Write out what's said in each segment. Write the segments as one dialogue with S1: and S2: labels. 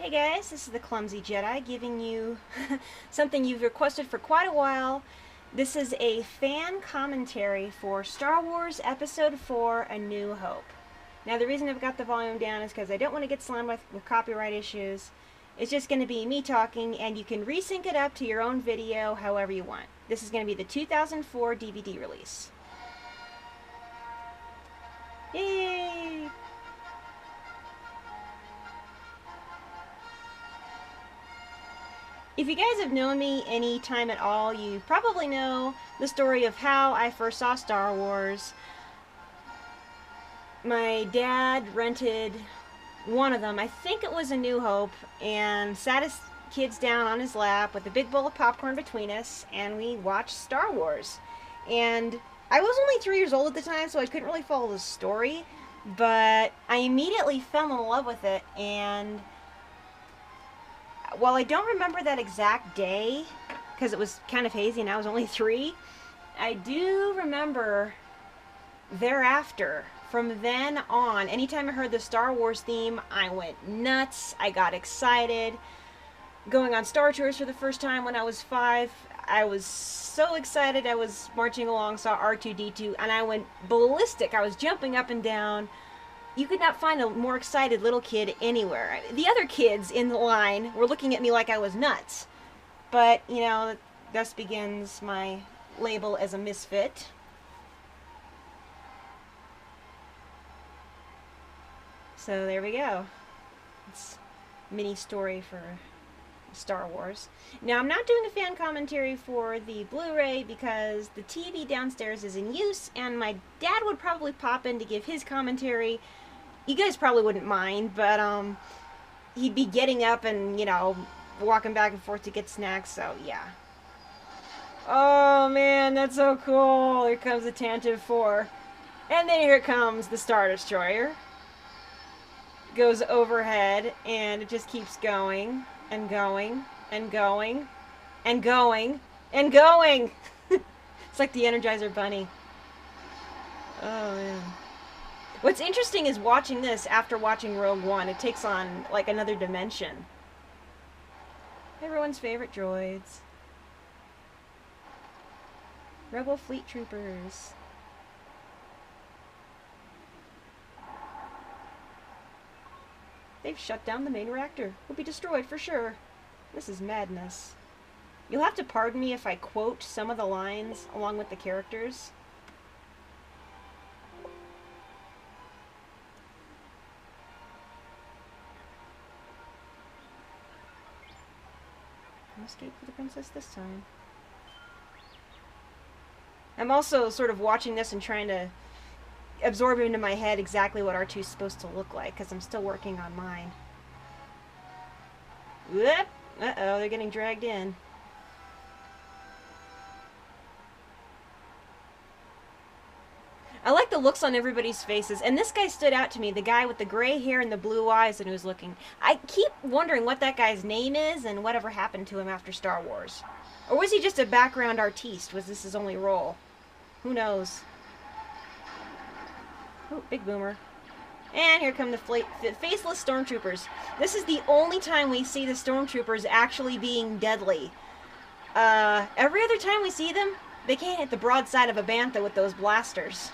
S1: Hey guys, this is the Clumsy Jedi giving you something you've requested for quite a while. This is a fan commentary for Star Wars Episode 4 A New Hope. Now, the reason I've got the volume down is because I don't want to get slammed with copyright issues. It's just going to be me talking, and you can resync it up to your own video however you want. This is going to be the 2004 DVD release. Yay! If you guys have known me any time at all, you probably know the story of how I first saw Star Wars. My dad rented one of them, I think it was A New Hope, and sat his kids down on his lap with a big bowl of popcorn between us, and we watched Star Wars. And I was only 3 years old at the time, so I couldn't really follow the story, but I immediately fell in love with it, and while I don't remember that exact day, because it was kind of hazy and I was only 3, I do remember thereafter, from then on, anytime I heard the Star Wars theme, I went nuts, I got excited. Going on Star Tours for the first time when I was 5, I was so excited. I was marching along, saw R2-D2, and I went ballistic. I was jumping up and down. You could not find a more excited little kid anywhere. The other kids in the line were looking at me like I was nuts. But, you know, thus begins my label as a misfit. So there we go. It's a mini story for Star Wars. Now, I'm not doing a fan commentary for the Blu-ray because the TV downstairs is in use, and my dad would probably pop in to give his commentary. You guys probably wouldn't mind, but he'd be getting up and, you know, walking back and forth to get snacks, so yeah. Oh man, that's so cool. Here comes the Tantive 4. And then here comes the Star Destroyer. Goes overhead, and it just keeps going, and going, and going, and going, and going! It's like the Energizer Bunny. Oh man. What's interesting is watching this after watching Rogue One. It takes on, like, another dimension. Everyone's favorite droids. Rebel Fleet Troopers. They've shut down the main reactor. Will be destroyed for sure. This is madness. You'll have to pardon me if I quote some of the lines along with the characters. No escape for the princess this time. I'm also sort of watching this and trying to absorb into my head exactly what R2 is supposed to look like, because I'm still working on mine. Whoop! Uh-oh, they're getting dragged in. I like the looks on everybody's faces, and this guy stood out to me, the guy with the gray hair and the blue eyes and who's looking. I keep wondering what that guy's name is and whatever happened to him after Star Wars. Or was he just a background artiste? Was this his only role? Who knows? Oh, big boomer. And here come the faceless stormtroopers. This is the only time we see the stormtroopers actually being deadly. Every other time we see them, they can't hit the broadside of a bantha with those blasters.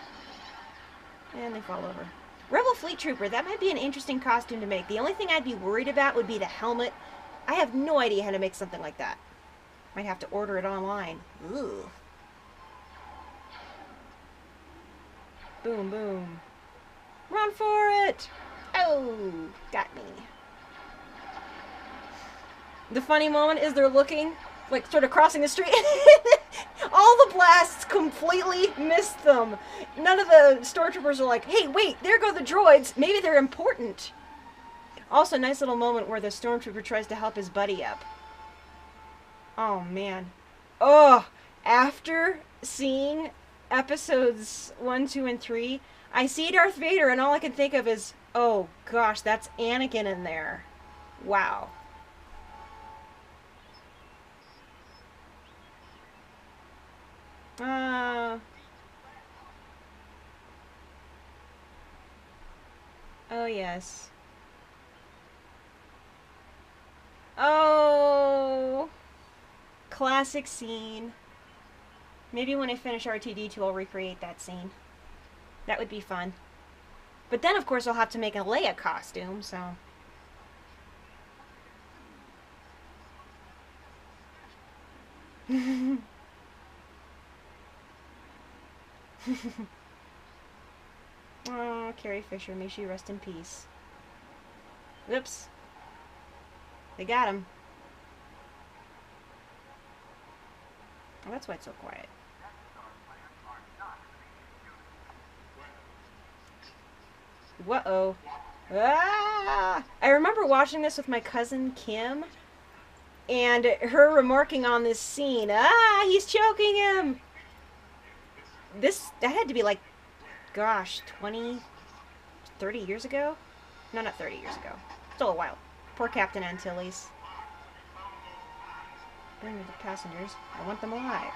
S1: And they fall over. Rebel Fleet Trooper, that might be an interesting costume to make. The only thing I'd be worried about would be the helmet. I have no idea how to make something like that. Might have to order it online. Ooh. Boom, boom. Run for it! Oh, got me. The funny moment is they're looking, like, sort of crossing the street. All the blasts completely missed them. None of the stormtroopers are like, hey, wait, there go the droids. Maybe they're important. Also, nice little moment where the stormtrooper tries to help his buddy up. Oh, man. Oh, after seeing episodes 1, 2, and 3, I see Darth Vader, and all I can think of is, oh, gosh, that's Anakin in there. Wow. Oh, yes. Oh, classic scene. Maybe when I finish RTD2, I'll recreate that scene. That would be fun. But then, of course, I'll have to make a Leia costume, so... Oh, Carrie Fisher, may she rest in peace. Whoops. They got him. Oh, that's why it's so quiet. Whoa. Ah! I remember watching this with my cousin Kim, and her remarking on this scene. Ah, he's choking him! That had to be like, gosh, 20, 30 years ago? No, not 30 years ago. Still a while. Poor Captain Antilles. Bring me the passengers. I want them alive.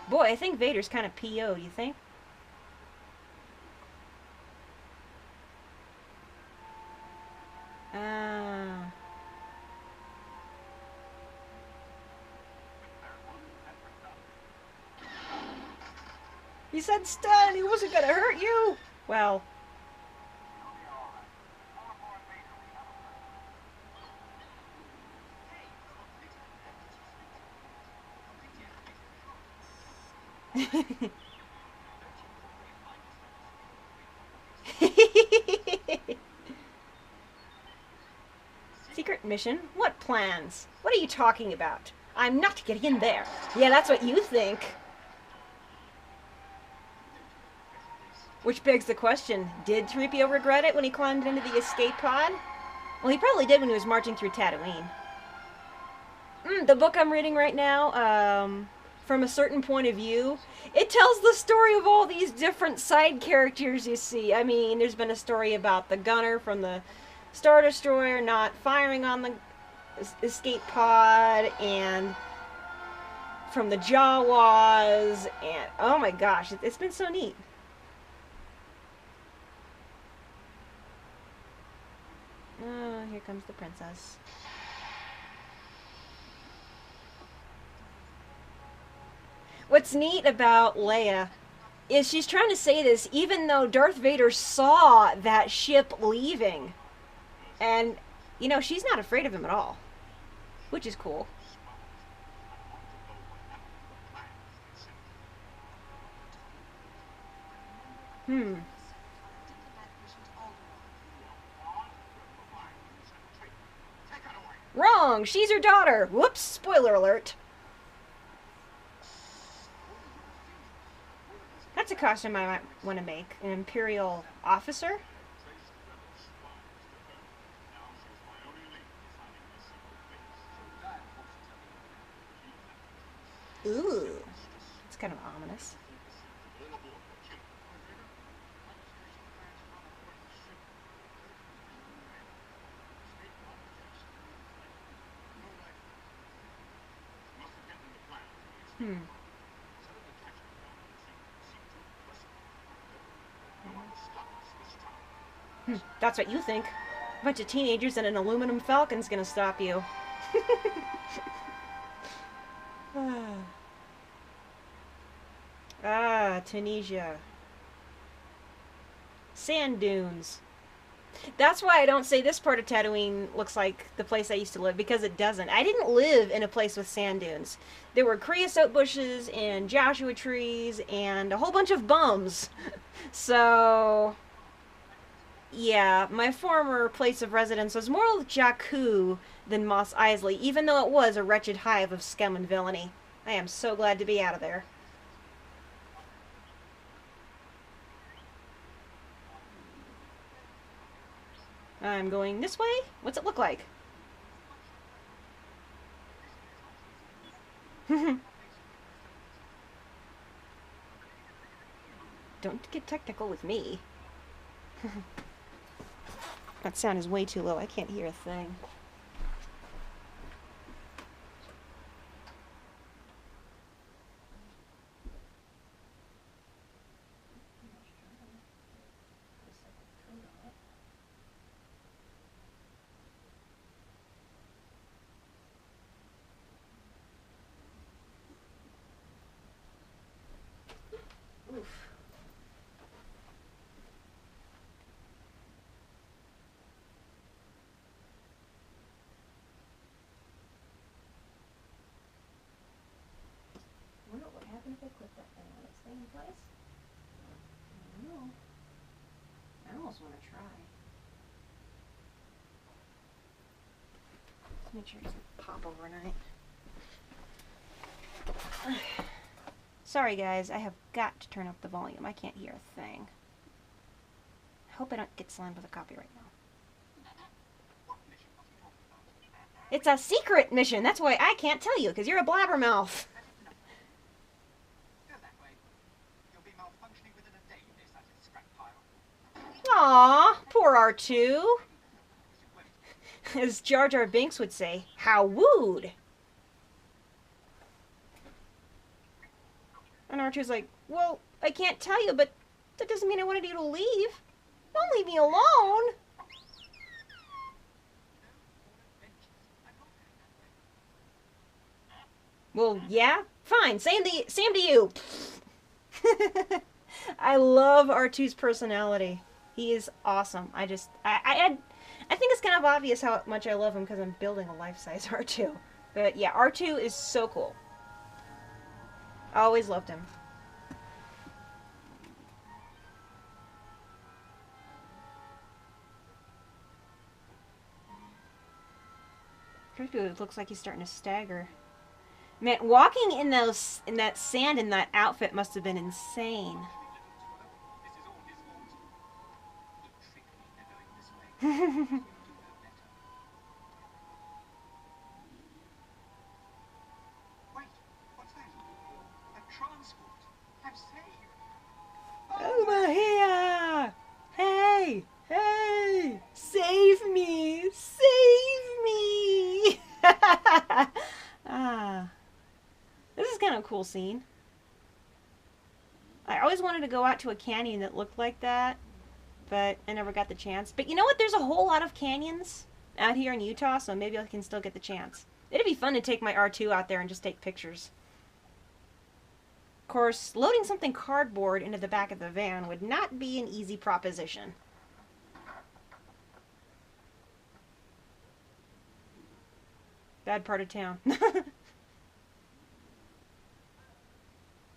S1: Boy, I think Vader's kind of P.O., do you think? Ah. He said stun! He wasn't gonna hurt you! Well... Secret mission? What plans? What are you talking about? I'm not getting in there. Yeah, that's what you think. Which begs the question, did 3PO regret it when he climbed into the escape pod? Well, he probably did when he was marching through Tatooine. The book I'm reading right now, From a Certain Point of View, it tells the story of all these different side characters you see. I mean, there's been a story about the gunner from the Star Destroyer not firing on the escape pod, and from the Jawas, and oh my gosh, it's been so neat. Oh, here comes the princess. What's neat about Leia is she's trying to say this even though Darth Vader saw that ship leaving. And, you know, she's not afraid of him at all. Which is cool. Wrong! She's your daughter! Whoops! Spoiler alert. That's a costume I might want to make. An Imperial officer? Ooh. It's kind of ominous. That's what you think. A bunch of teenagers and an aluminum falcon's gonna stop you. Tunisia. Sand dunes. That's why I don't say this part of Tatooine looks like the place I used to live, because it doesn't. I didn't live in a place with sand dunes. There were creosote bushes and Joshua trees and a whole bunch of bums. So, yeah, my former place of residence was more of Jakku than Mos Eisley, even though it was a wretched hive of scum and villainy. I am so glad to be out of there. I'm going this way? What's it look like? Don't get technical with me. That sound is way too low. I can't hear a thing. someplace? I don't know. I almost want to try. Let's make sure it doesn't pop overnight. Sorry guys, I have got to turn up the volume. I can't hear a thing. I hope I don't get slammed with a copyright now. It's a secret mission. That's why I can't tell you, because you're a blabbermouth. Aww, poor R2. As Jar Jar Binks would say, how wooed. And R2's like, well, I can't tell you, but that doesn't mean I wanted you to leave. Don't leave me alone. Well, yeah, fine. Same to you. I love R2's personality. He is awesome. I think it's kind of obvious how much I love him because I'm building a life-size R2. But yeah, R2 is so cool. I always loved him. It looks like he's starting to stagger. Man, walking in that sand in that outfit must have been insane. Over here! Hey! Hey! Save me! Save me! Ah. This is kind of a cool scene. I always wanted to go out to a canyon that looked like that, but I never got the chance. But you know what? There's a whole lot of canyons out here in Utah, so maybe I can still get the chance. It'd be fun to take my R2 out there and just take pictures. Of course, loading something cardboard into the back of the van would not be an easy proposition. Bad part of town.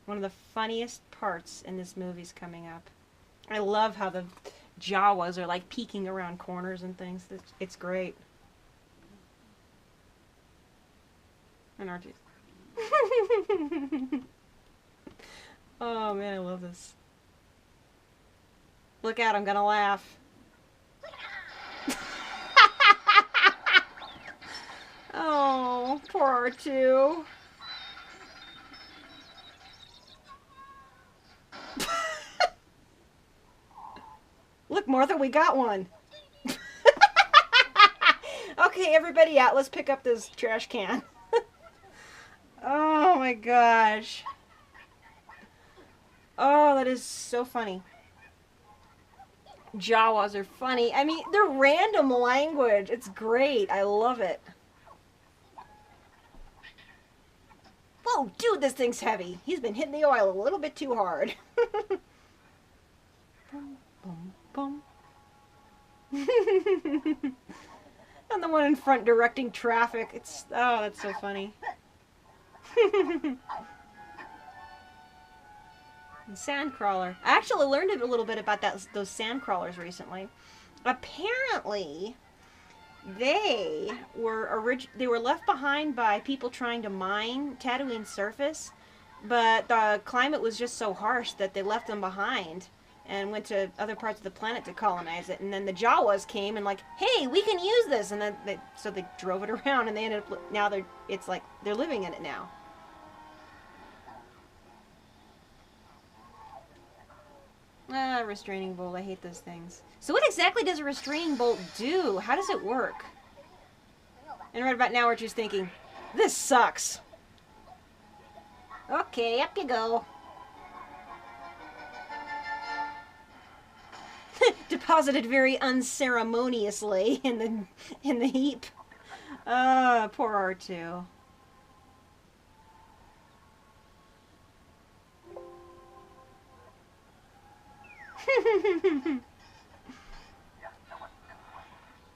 S1: One of the funniest parts in this movie's coming up. I love how the Jawas are like peeking around corners and things. It's great. And R2. Oh man, I love this. Look out, I'm gonna laugh. Oh, poor R2. Look, Martha, we got one. Okay, everybody out. Let's pick up this trash can. Oh my gosh. Oh, that is so funny. Jawas are funny. I mean, they're random language. It's great. I love it. Whoa, dude, this thing's heavy. He's been hitting the oil a little bit too hard. Bum, bum, bum. I'm the one in front directing traffic. Oh, that's so funny. Sandcrawler. I actually learned a little bit about those sandcrawlers recently. Apparently, they were left behind by people trying to mine Tatooine's surface, but the climate was just so harsh that they left them behind and went to other parts of the planet to colonize it. And then the Jawas came and like, hey, we can use this, and then so they drove it around, and they ended up now it's like they're living in it now. Ah, restraining bolt. I hate those things. So what exactly does a restraining bolt do? How does it work? And right about now we're just thinking, this sucks. Okay, up you go. Deposited very unceremoniously in the heap. Poor R2.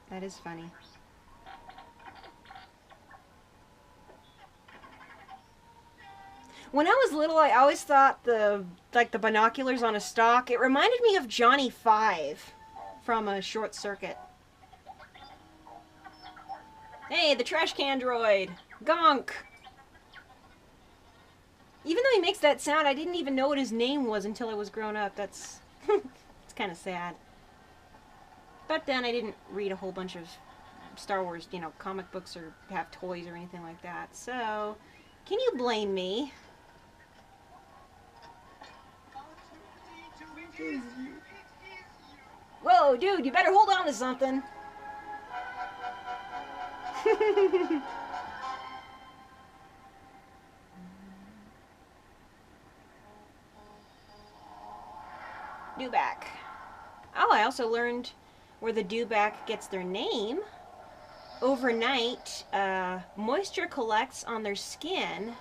S1: That is funny. When I was little, I always thought the binoculars on a stalk, it reminded me of Johnny Five from a Short Circuit. Hey, the trash can droid! Gonk! Even though he makes that sound, I didn't even know what his name was until I was grown up. That's it's kind of sad. But then I didn't read a whole bunch of Star Wars, you know, comic books or have toys or anything like that. So, can you blame me? Whoa, dude, you better hold on to something. Dewback. Oh, I also learned where the dewback gets their name. Overnight, moisture collects on their skin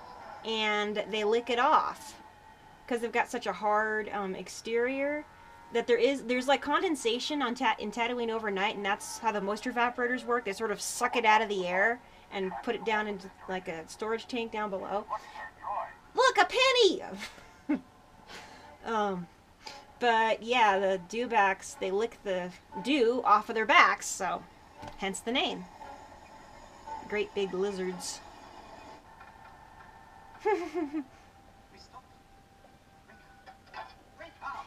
S1: and they lick it off because they've got such a hard exterior that there's like condensation on in Tatooine overnight, and that's how the moisture evaporators work. They sort of suck it out of the air and put it down into like a storage tank down below. Look, a penny! But yeah, the dewbacks, they lick the dew off of their backs, so hence the name. Great big lizards.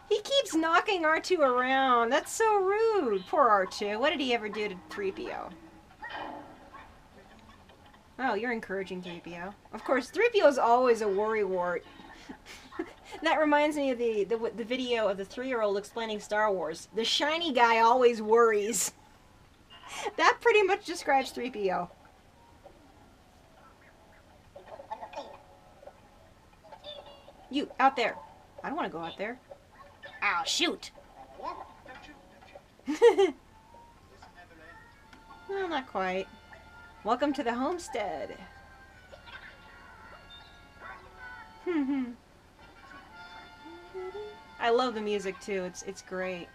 S1: He keeps knocking R2 around. That's so rude. Poor R2. What did he ever do to 3PO? Oh, you're encouraging 3PO. Of course, 3PO is always a worrywart. That reminds me of the video of the 3-year-old explaining Star Wars. The shiny guy always worries. That pretty much describes 3PO. You, out there. I don't want to go out there. Ow, shoot! Well, not quite. Welcome to the homestead. I love the music too. It's great.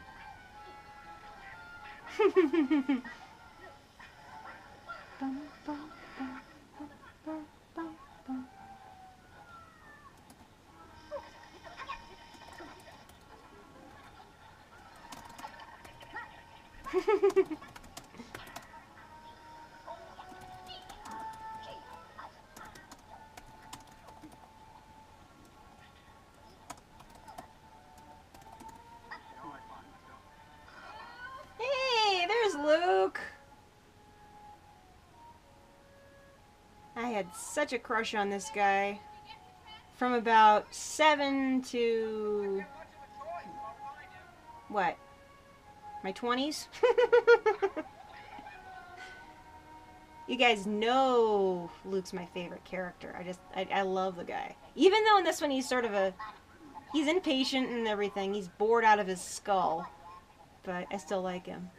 S1: Hey, there's Luke. I had such a crush on this guy from about 7 to what? My 20s? You guys know Luke's my favorite character. I love the guy. Even though in this one he's sort of he's impatient and everything. He's bored out of his skull. But I still like him.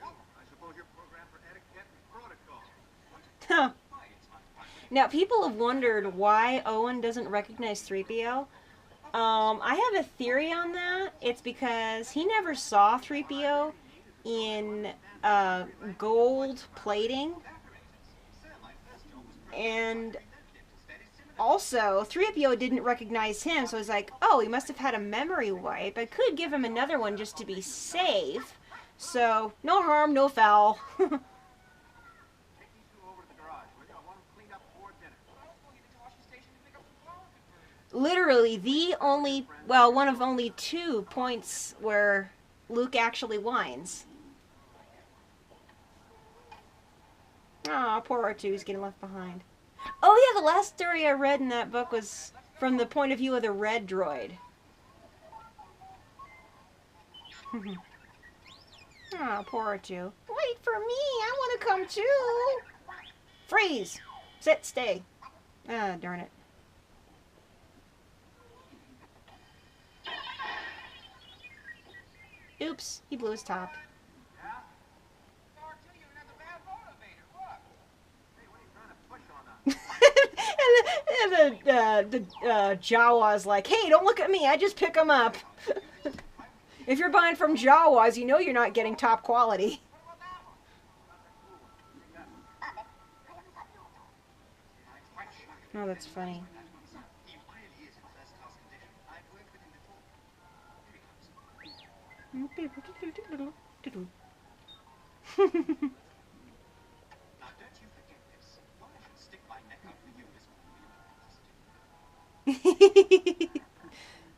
S1: Huh. Now, people have wondered why Owen doesn't recognize 3PO. I have a theory on that. It's because he never saw 3PO in gold plating. And also, 3PO didn't recognize him, so he's like, oh, he must have had a memory wipe. I could give him another one just to be safe. So, no harm, no foul. Literally, one of only 2 points where Luke actually whines. Aw, poor R2's getting left behind. Oh yeah, the last story I read in that book was from the point of view of the red droid. Aw, poor R2. Wait for me, I want to come too! Freeze! Sit, stay. Ah, darn it. Oops, he blew his top. and the Jawa's like, hey, don't look at me, I just pick them up. If you're buying from Jawas, you know you're not getting top quality. Oh, that's funny.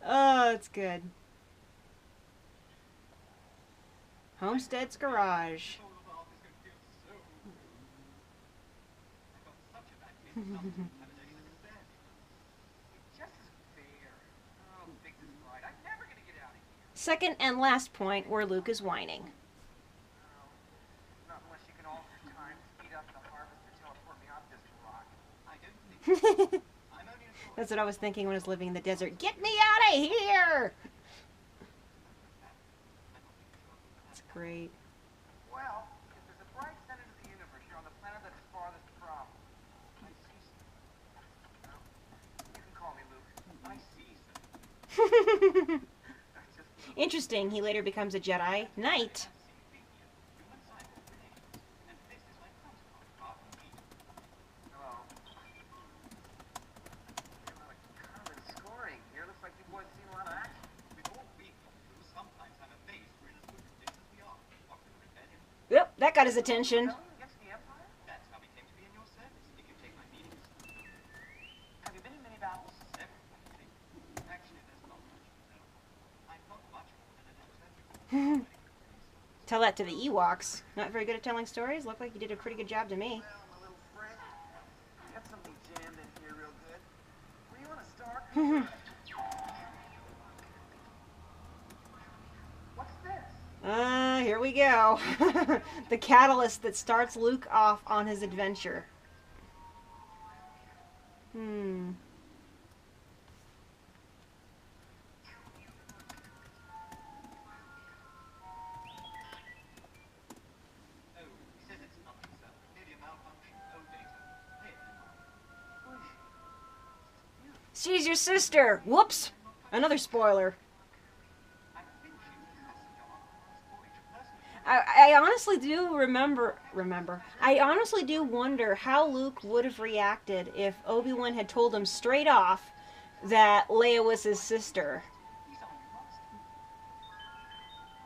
S2: Oh, it's good. Homestead's garage. Second and last point where Luke is whining. That's what I was thinking when I was living in the desert. Get me out of here! That's great.
S3: Well, if there's a bright center to the universe, you're on the planet that is farthest from. I see something. You can call me Luke. I see something.
S2: Interesting, he later becomes a Jedi Knight. Yep, that got his attention. Tell that to the Ewoks. Not very good at telling stories. Looked like you did a pretty good job to me. Here we go. The catalyst that starts Luke off on his adventure. She's your sister. Whoops. Another spoiler. I honestly do remember. I honestly do wonder how Luke would have reacted if Obi-Wan had told him straight off that Leia was his sister.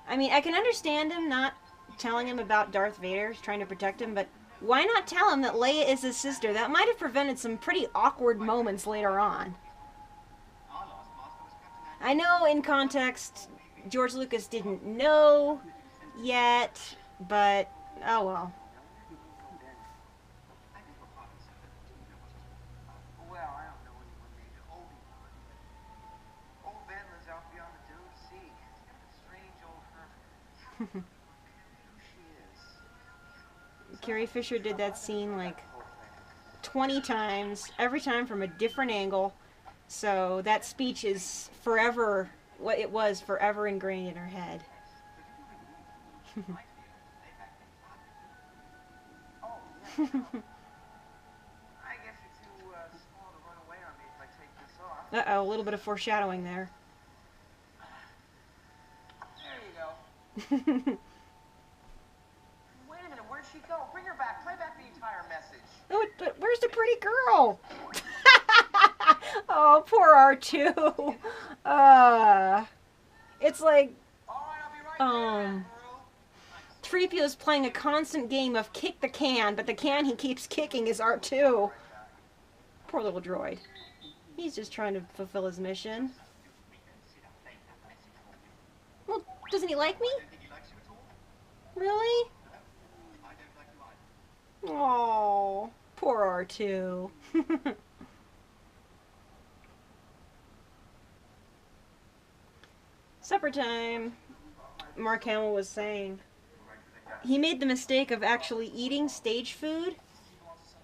S2: I mean, I can understand him not telling him about Darth Vader, trying to protect him, but why not tell him that Leia is his sister? That might have prevented some pretty awkward moments later on. I know in context, George Lucas didn't know yet, but oh well.
S3: Well, I don't know anyone named Obi-Wan. Old Ben lives out beyond the Dune Sea. He's got a strange old hermit. Who she is.
S2: Carrie Fisher did that scene like 20 times, every time from a different angle. So that speech is forever, what it was forever ingrained in her head.
S3: I guess you're too small to run away on me if I take this off.
S2: Uh-oh, a little bit of foreshadowing there.
S3: There you go. Wait a minute, where'd she go? Bring her back. Play back the entire message.
S2: Oh, but where's the pretty girl? Oh, poor R2. It's like,
S3: All right, I'll be right there,
S2: 3PO is playing a constant game of kick the can, but the can he keeps kicking is R2. Poor little droid. He's just trying to fulfill his mission. Well, doesn't he like me? Really? Oh, poor R2. Supper time. Mark Hamill was saying he made the mistake of actually eating stage food,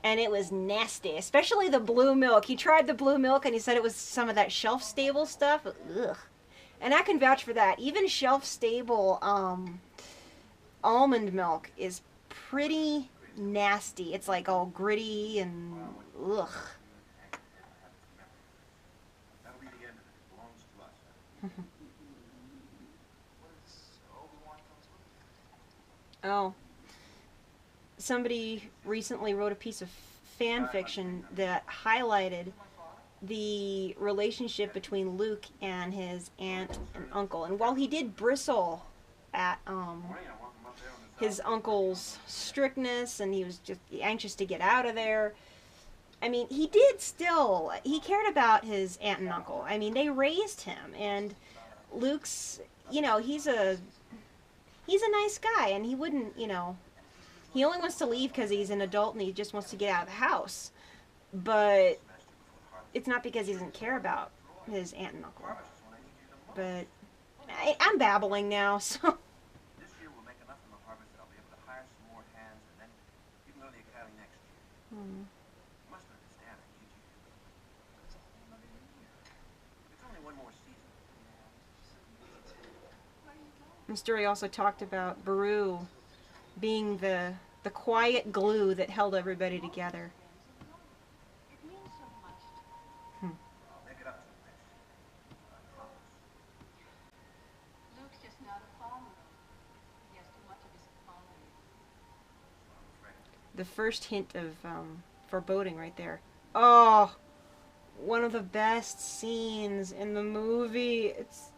S2: and it was nasty, especially the blue milk. He tried the blue milk, and he said it was some of that shelf-stable stuff. Ugh. And I can vouch for that. Even shelf-stable almond milk is pretty nasty. It's like all gritty and ugh.
S3: That'll be the end of it. It belongs to us.
S2: Oh. Somebody recently wrote a piece of fan fiction that highlighted the relationship between Luke and his aunt and uncle. And while he did bristle at his uncle's strictness, and he was just anxious to get out of there. I mean, he cared about his aunt and uncle. I mean, they raised him, and Luke's, he's a nice guy, and he wouldn't, he only wants to leave because he's an adult and he just wants to get out of the house. But it's not because he doesn't care about his aunt and uncle. But I'm babbling now, so.
S3: This year we'll make enough in the harvest that I'll be able to hire some more hands, and then you can go to the academy next year. You must understand, I need you. It's a whole other year. It's only one more season.
S2: The story also talked about Baru being the quiet glue that held everybody together.
S4: It means so much to me.
S3: I'll make it up to him next year. I promise.
S4: Luke's just not a farmer. He has too much of his father.
S3: I'm afraid.
S2: The first hint of foreboding right there. Oh, one of the best scenes in the movie. It's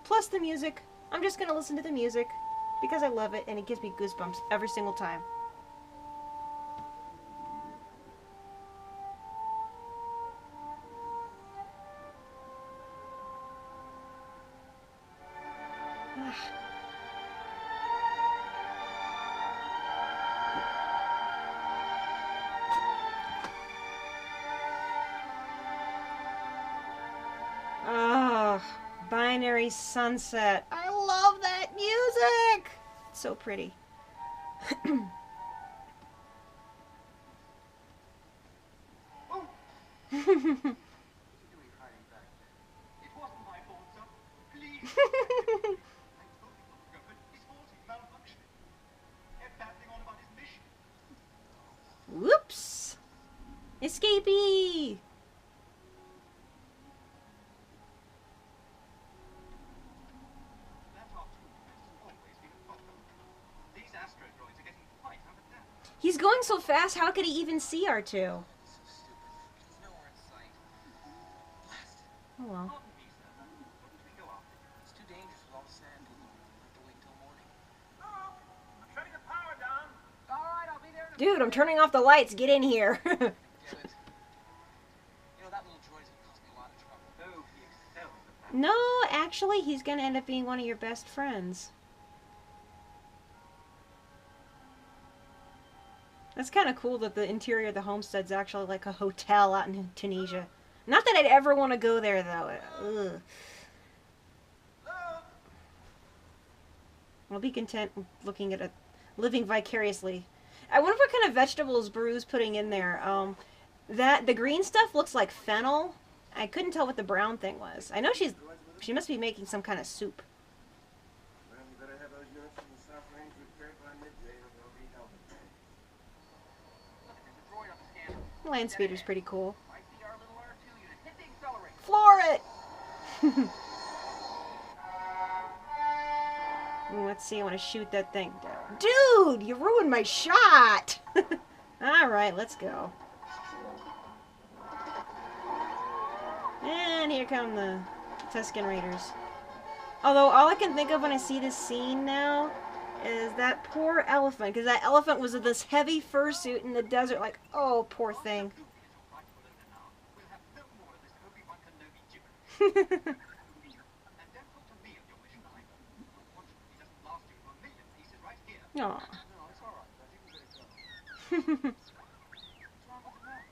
S2: plus the music. I'm just gonna listen to the music because I love it and it gives me goosebumps every single time. Binary Sunset. I love that music. It's so pretty.
S3: What are you doing hiding back there?
S5: It wasn't my fault, sir. Please. I told you not to go, but his fault, he's malfunctioning. Kept babbling on about his mission.
S2: Whoops. Escapee.
S5: That R2 has always been a problem. These astro droids are getting quite out of hand.
S2: He's going so fast, how could he even see R2?
S3: So stupid. He's nowhere in sight. Blast.
S2: Oh well.
S5: Pardon me, sir. Couldn't we go after him?
S3: It's too dangerous with all the sand people. We'll have to wait till morning.
S5: Oh, I'm shutting the power down.
S3: All right, I'll be there.
S2: Dude, I'm turning off the lights. Get in here.
S3: Damn it. You know, that little droid's gonna cause me a lot of trouble.
S5: Oh, he excels at that.
S2: No, actually, he's going to end up being one of your best friends. That's kind of cool that the interior of the homestead's actually like a hotel out in Tunisia. Not that I'd ever want to go there, though. Ugh. I'll be content looking at living vicariously. I wonder what kind of vegetables Baru's putting in there. The green stuff looks like fennel. I couldn't tell what the brown thing was. I know she must be making some kind of soup.
S3: Well, we better have those units from the South Range repaired by midday, or they'll be helping.
S5: Look, there's a droid on the scanner.
S2: Land speeder's pretty cool.
S5: I see our little R2 unit. Hit the accelerator.
S2: Floor it! Let's see, I want to shoot that thing down. Dude, you ruined my shot! Alright, let's go. And here come the Tusken Raiders. Although, all I can think of when I see this scene now is that poor elephant. Because that elephant was in this heavy fursuit in the desert. Like, oh, poor thing.
S5: We'll have no more of this Obi-Wan Kenobi gibberish. And don't talk to me of your mission either. Unfortunately, it doesn't last you for a million pieces right here.
S2: Aw.
S3: No, it's all right. I think we better go. What's wrong with him now?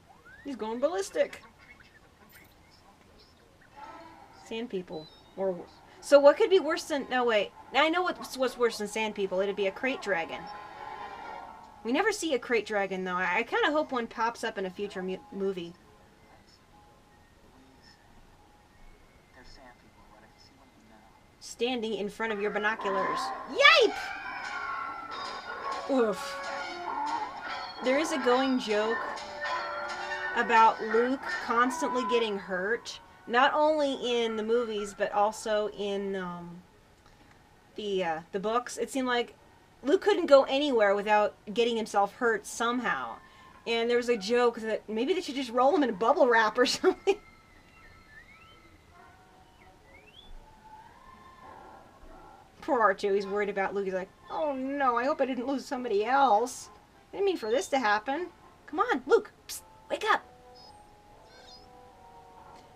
S2: He's going ballistic.
S5: Some creatures approaching from the southeast.
S2: Sand people. Or so what could be worse than... No, wait. I know what's worse than sand people. It'd be a crate dragon. We never see a crate dragon, though. I kind of hope one pops up in a future movie.
S3: There's sand people, right? I can see one of them now.
S2: Standing in front of your binoculars. Yipe! Oof. There is a going joke about Luke constantly getting hurt. Not only in the movies, but also in the books. It seemed like Luke couldn't go anywhere without getting himself hurt somehow. And there was a joke that maybe they should just roll him in bubble wrap or something. Poor R2, he's worried about Luke. He's like, oh no, I hope I didn't lose somebody else. I didn't mean for this to happen. Come on, Luke, psst, wake up.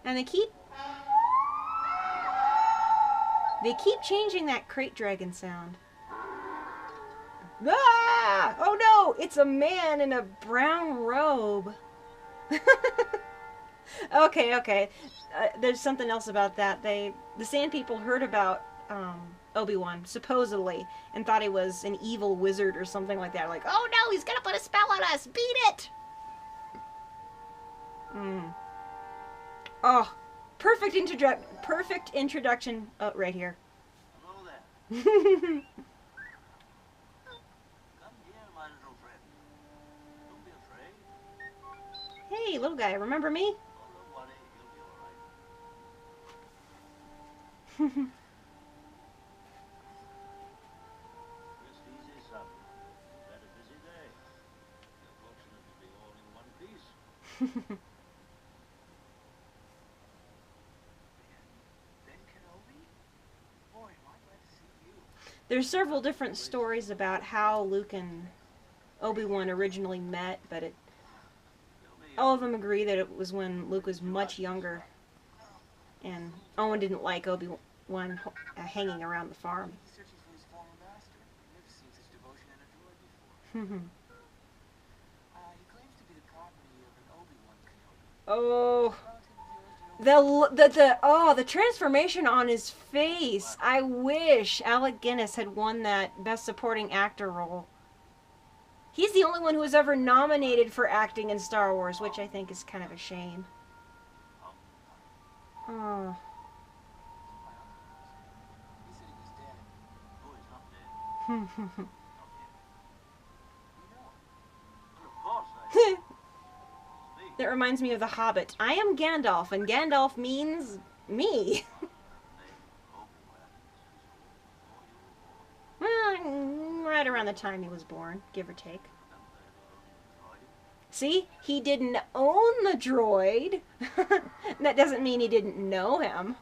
S2: And they keep changing that crate dragon sound. Ah! Oh no, it's a man in a brown robe. Okay. There's something else about that. The Sand People heard about Obi-Wan, supposedly, and thought he was an evil wizard or something like that. Like, oh no, he's gonna put a spell on us! Beat it! Oh, perfect introduction right here.
S3: Hello there.
S2: Hey,
S3: Come here, my little friend. Don't be afraid.
S2: little guy, remember me?
S3: Oh, don't worry, you'll be all right. Rest easy, son. You've had a busy day. You're fortunate to be all in one piece. Ben Kenobi? Boy, am I glad to see you.
S2: There's several different stories about how Luke and Obi-Wan originally met, but all of them agree that it was when Luke was much younger, and Owen didn't like Obi-Wan hanging around the farm.
S3: He's searching for his former master. I've never seen such devotion in a droid before. He claims to be the property of an Obi-Wan Kenobi.
S2: Oh,
S3: Relative of yours,
S2: the transformation on his face. I wish Alec Guinness had won that Best Supporting Actor role. He's the only one who was ever nominated for acting in Star Wars, which I think is kind of a shame. Oh.
S3: He said he was dead. Oh, he's not dead. Not yet. You know? Well, of course I do. It's me.
S2: That reminds me of The Hobbit. I am Gandalf, and Gandalf means me.
S3: Name Obi-Wan since you were before you were born.
S2: Well, right around the time he was born, give or take.
S3: And then droid.
S2: See? He didn't own the droid. That doesn't mean he didn't know him.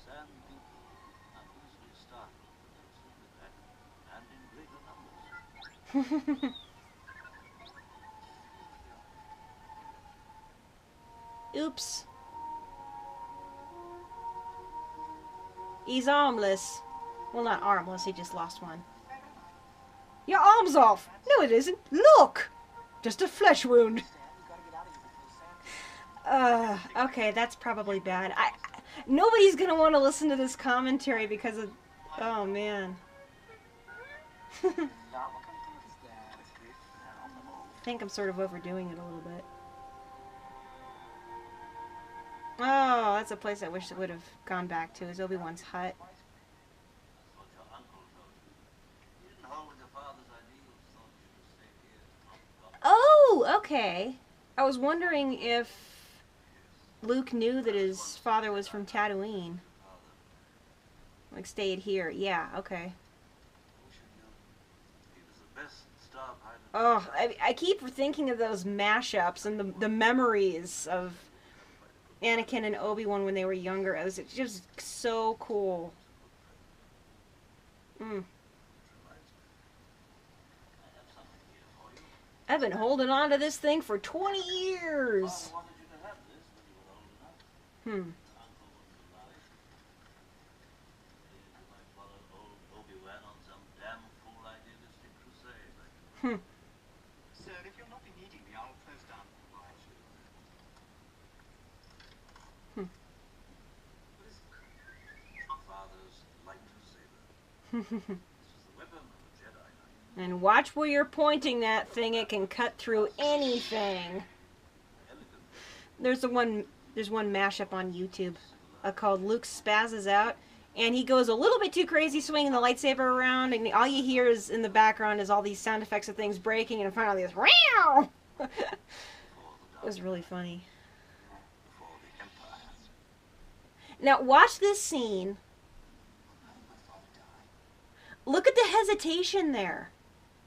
S3: Sand people are easily startled when they're sleeping and in greater numbers.
S2: Oops. He's armless. Well, not armless, he just lost one. Your arm's off! No, it isn't. Look! Just a flesh wound.
S3: Stan, you gotta get out of here before the sand.
S2: Okay, that's probably bad. Nobody's gonna want to listen to this commentary because of... Oh, man.
S3: Now, what kind of thing is that?
S2: I think I'm sort of overdoing it a little bit. Oh, that's a place I wish it would have gone back to, is Obi-Wan's hut.
S3: That's what your uncle told you. You didn't hold with your father's ideals, thought you should stay here.
S2: Oh, okay. I was wondering if Luke knew that his father was from Tatooine. Like, stayed here. Yeah, okay.
S3: Wish you knew. He was the best star pilot.
S2: Oh, I keep thinking of those mashups and the memories of Anakin and Obi-Wan when they were younger. It was just so cool. I've been holding on to this thing for 20 years.
S3: Father wanted you to have this when you were old enough. Uncle wouldn't allow it. You might follow old Obi-Wan on some damn fool idealistic crusade. Sir, if you'll not be needing me, I'll close down for a while. What is it? Father's lightsaber. This is the weapon of a Jedi Knight.
S2: And watch where you're pointing that thing. It can cut through anything. There's one mashup on YouTube called Luke Spazzes Out, and he goes a little bit too crazy swinging the lightsaber around, and all you hear is in the background is all these sound effects of things breaking, and finally this "Meow!" It was really funny.
S3: Before the Empire.
S2: Now watch this scene. Look at the hesitation there.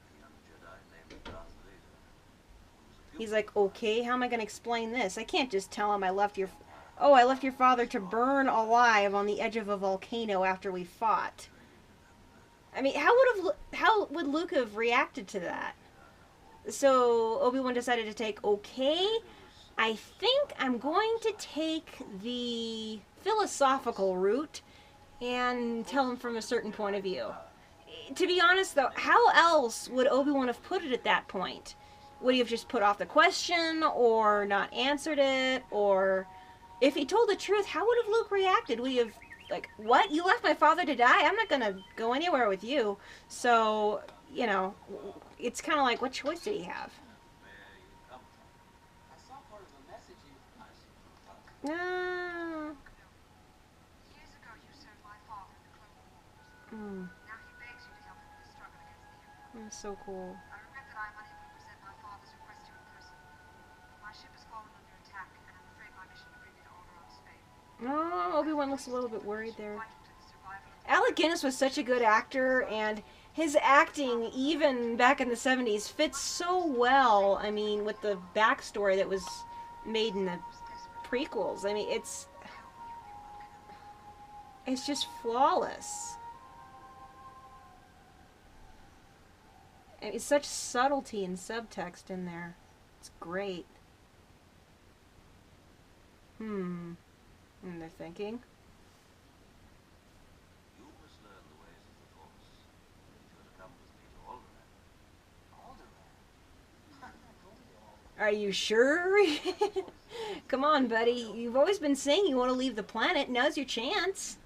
S3: A young Jedi named Darth Vader.
S2: He's like, okay, how am I going to explain this? I can't just tell him I left your Oh, I left your father to burn alive on the edge of a volcano after we fought. I mean, how would Luke have reacted to that? So Obi-Wan decided to take okay. I think I'm going to take the philosophical route and tell him from a certain point of view. To be honest, though, how else would Obi-Wan have put it at that point? Would he have just put off the question or not answered it? Or if he told the truth, how would have Luke reacted? Would he have, like, what? You left my father to die? I'm not going to go anywhere with you. So, you know, it's kind of like, what choice did he have?
S3: I saw part of the message you...
S2: Ah.
S4: Years ago, you served my father in the Clone Wars.
S2: Mm,
S4: Now he begs you to help him in his struggle against the Empire.
S2: that's so cool.
S4: I regret that I am unable to present my father's request to you in person. My ship has fallen under attack, and I'm afraid my mission will bring me to Alderaan, Spain.
S2: Oh, Obi-Wan looks a little bit worried there.
S4: Vital to the survival of
S2: Alec Guinness was such a good actor, and his acting, even back in the 70s, fits so well. I mean, with the backstory that was made in the prequels. I mean, it's just flawless. I mean, such subtlety and subtext in there. It's great. And they're thinking.
S5: You must learn the ways of the Force. If you're to come with me to Alderaan.
S3: Alderaan?
S2: Are you sure? Come on, buddy. You've always been saying you want to leave the planet. Now's your chance.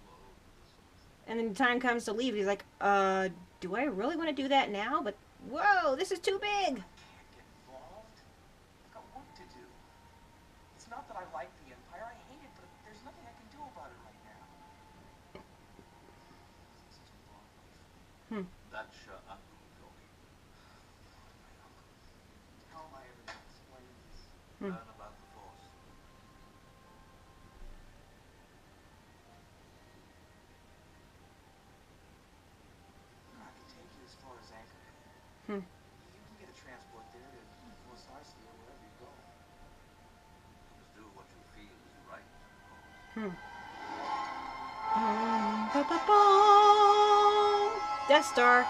S2: And then the time comes to leave. He's like, do I really want to do that now? But, whoa, this is too big.
S3: Can't get involved. I've got work to do. It's not that I like the Empire. I hate it, but there's nothing I can do about it right now. This is too long away from me.
S5: That's your uncle talking.
S3: How am I ever going to explain this?
S5: Learn about the Force.
S3: I can take you as far as Anchorhead.
S2: Hmm.
S3: You can get a transport there to Mos Eisley or wherever you go.
S5: You must do what you feel is right.
S2: Death Star.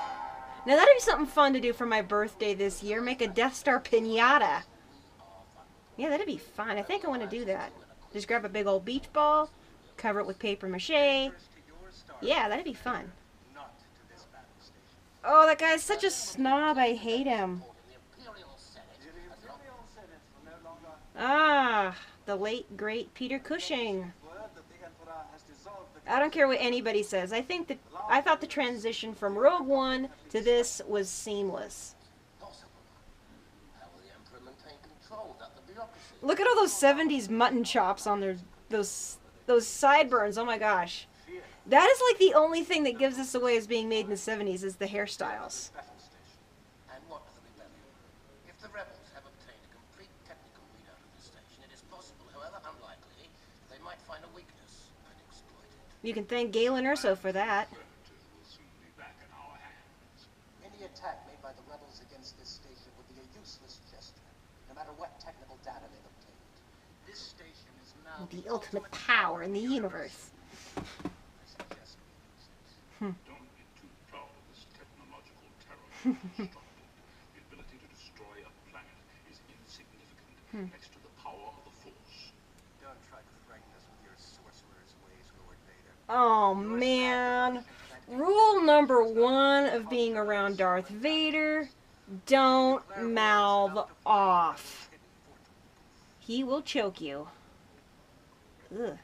S2: Now that'd be something fun to do for my birthday this year. Make a Death Star pinata. Yeah, that'd be fun. I think I want to do that. Just grab a big old beach ball, cover it with paper mache.
S3: First to your star,
S2: Yeah, that'd be fun.
S3: not to this battle station.
S2: Oh, that guy's such a snob. I hate him.
S3: The Imperial Senate will no longer
S2: Ah, the late, great Peter Cushing.
S3: word that the Emperor has dissolved the
S2: I don't care what anybody says. I thought the transition from Rogue One to this was seamless.
S6: Possible. How will the Emperor maintain control without the bureaucracy?
S2: Look at all those 70s mutton chops on those sideburns. Oh my gosh. That is like the only thing that gives us away as being made in the 70s is the hairstyles.
S3: battle station.
S6: And what of the rebellion? If the rebels have obtained a complete technical readout of the station, it is possible, however unlikely, they might find a weakness and exploit it.
S2: You can thank Galen Erso for that.
S6: Any attack made by the rebels against this station would be a useless gesture, no matter what technical data they've obtained. This station is now
S2: The ultimate power in the universe.
S6: I suggest we use it.
S7: Don't be too proud of this technological terror. Indestructible. The ability to destroy a planet is insignificant next to the power of the Force.
S6: Don't try to frighten us with your sorcerer's ways, Lord Vader.
S2: Oh man. Rule number 1 of being around Darth Vader: don't mouth off. He will choke you. Ugh.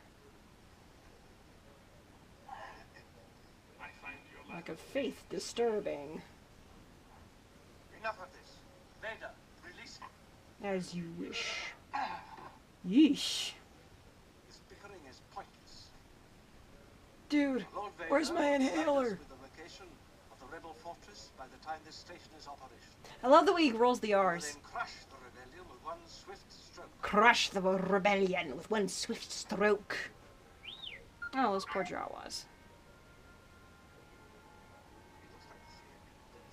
S7: I find your lack
S2: Like a faith disturbing.
S3: Enough of this. Vader, release him.
S2: As you wish. Yeesh.
S3: This bickering is pointless.
S2: Dude,
S3: Lord Vader,
S2: where's my
S3: provide us
S2: inhaler?
S3: with the location of the rebel fortress by the time this station is operational.
S2: I love the way he rolls the
S3: We'll
S2: R's.
S3: then crush the rebellion with one swift stroke.
S2: Crush the rebellion with one swift stroke. Oh, those poor Jawas.
S3: He looks like the same.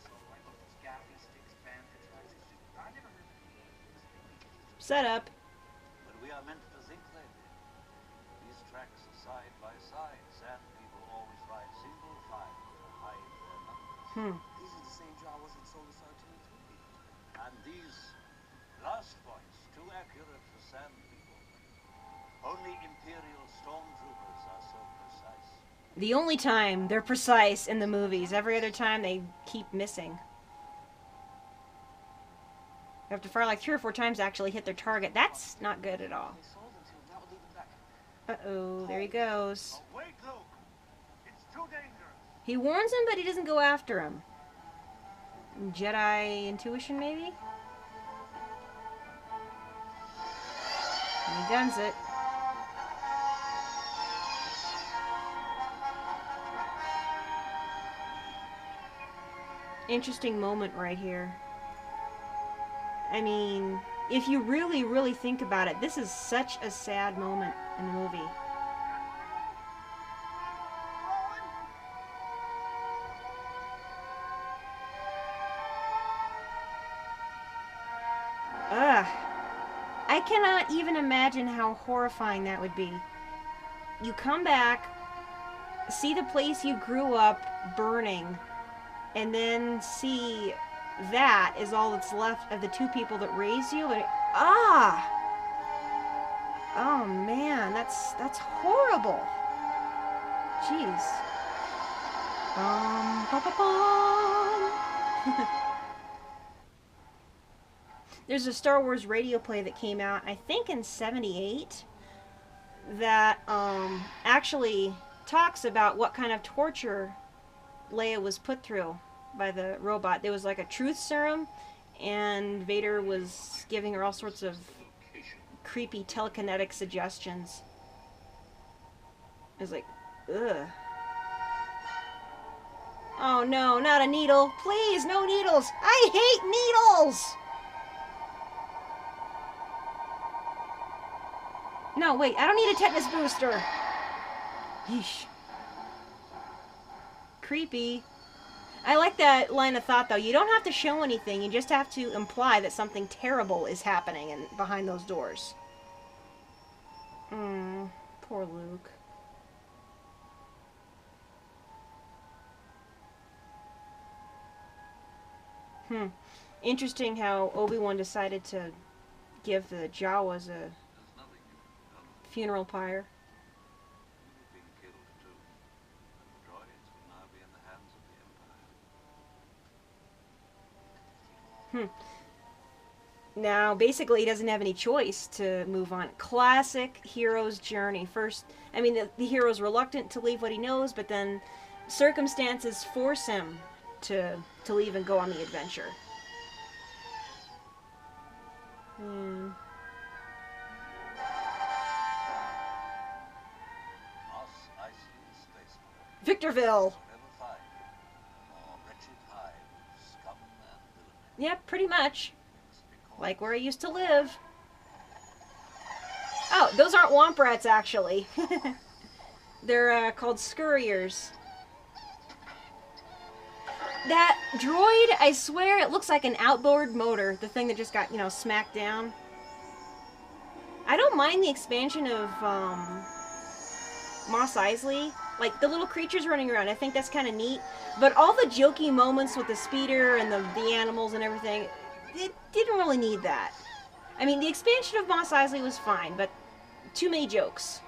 S3: So I thought those gaffy sticks, bandage knives. I never heard of
S2: Set up.
S3: But we are meant to think, lady. Besides, Sand people always ride single file to hide their numbers.
S8: These are the same Jawas that sold us our TV.
S3: And these blast points, too accurate for Sand people. Only Imperial stormtroopers are so precise.
S2: The only time they're precise in the movies. Every other time they keep missing. They have to fire like 3 or 4 times to actually hit their target. That's not good at all.
S8: They sold them to him. That would lead them back.
S2: Uh-oh, there he goes.
S3: Oh, wait, Luke! It's too dangerous!
S2: He warns him, but he doesn't go after him. Jedi intuition, maybe? And he guns it. Interesting moment right here. I mean, if you really, really think about it, this is such a sad moment in the movie. Ugh. I cannot even imagine how horrifying that would be. You come back, see the place you grew up burning, and then see that is all that's left of the 2 people that raised you. And oh man, that's horrible. Jeez. There's a Star Wars radio play that came out, I think in '78, that actually talks about what kind of torture Leia was put through by the robot. There was like a truth serum, and Vader was giving her all sorts of creepy telekinetic suggestions. It was like, ugh. Oh no, not a needle. Please, no needles. I hate needles! No, wait, I don't need a tetanus booster. Yeesh. Creepy. I like that line of thought, though. You don't have to show anything. You just have to imply that something terrible is happening behind those doors. Poor Luke. Interesting how Obi-Wan decided to give the Jawas a funeral pyre.
S3: You've been killed too. And the droids will now be in the hands of the Empire.
S2: Now, basically, he doesn't have any choice to move on. Classic hero's journey. First, I mean, the hero's reluctant to leave what he knows, but then circumstances force him to leave and go on the adventure.
S3: Mos Eisley Spaceport.
S2: Victorville!
S3: Never find a more wretched hive of scum and villainy.
S2: Yep, pretty much.
S3: It's because
S2: Like where I used to live. Oh, those aren't womp rats, actually. They're called scurriers. That droid, I swear, it looks like an outboard motor. The thing that just got, smacked down. I don't mind the expansion of Mos Eisley. Like, the little creatures running around. I think that's kind of neat. But all the jokey moments with the speeder and the animals and everything, it didn't really need that. I mean, the expansion of Mos Eisley was fine, but too many jokes.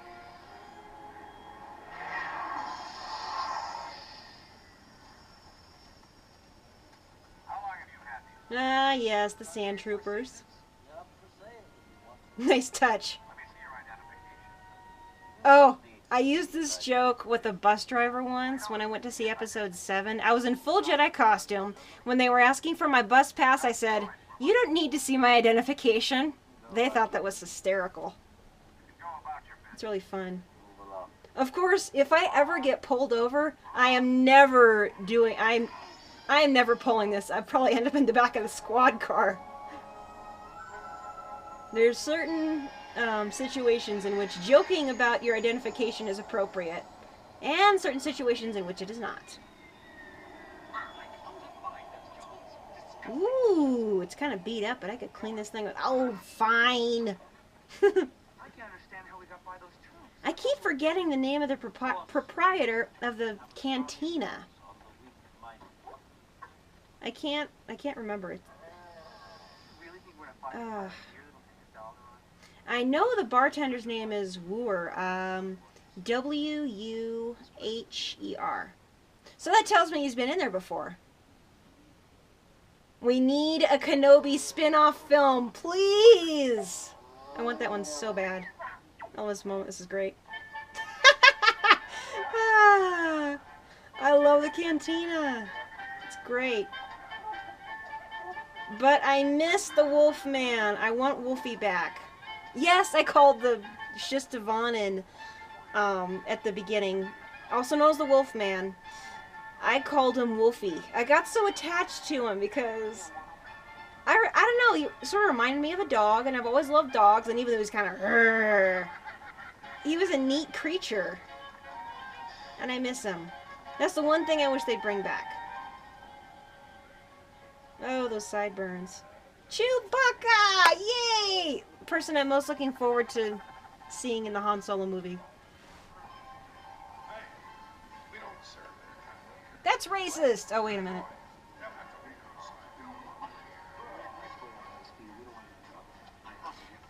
S3: How long have you had these?
S2: Ah, yes, the sand troopers.
S3: They're up for sale if you want them.
S2: Nice touch.
S3: Let me see your identification.
S2: Oh, I used this joke with a bus driver once when I went to see episode 7. I was in full Jedi costume. When they were asking for my bus pass, I said, "You don't need to see my identification." They thought that was hysterical.
S3: Go about your business.
S2: It's really fun.
S3: Move along.
S2: Of course, if I ever get pulled over, I am never pulling this. I'd probably end up in the back of the squad car. There's certain situations in which joking about your identification is appropriate, and certain situations in which it is not. Ooh, it's kind of beat up, but I could clean this thing with... Oh, fine.
S3: I can't understand how we got by those troops.
S2: I keep forgetting the name of the proprietor of the cantina. I can't remember it.
S3: Really think we're gonna find a here that'll take $1 on?
S2: I know the bartender's name is Wooer. Wuher. So that tells me he's been in there before. We need a Kenobi spin-off film, please! I want that one so bad. Oh, this moment, this is great. Ah, I love the cantina. It's great. But I miss the Wolfman. I want Wolfie back. Yes, I called the Shistavanen at the beginning, also known as the Wolfman. I called him Wolfie. I got so attached to him because I don't know, he sort of reminded me of a dog, and I've always loved dogs, and even though he was kind of he was a neat creature, and I miss him. That's the one thing I wish they'd bring back. Oh, those sideburns. Chewbacca! Yay! Person I'm most looking forward to seeing in the Han Solo movie.
S7: We don't serve that kind of liquor.
S2: That's racist! Oh, wait a minute.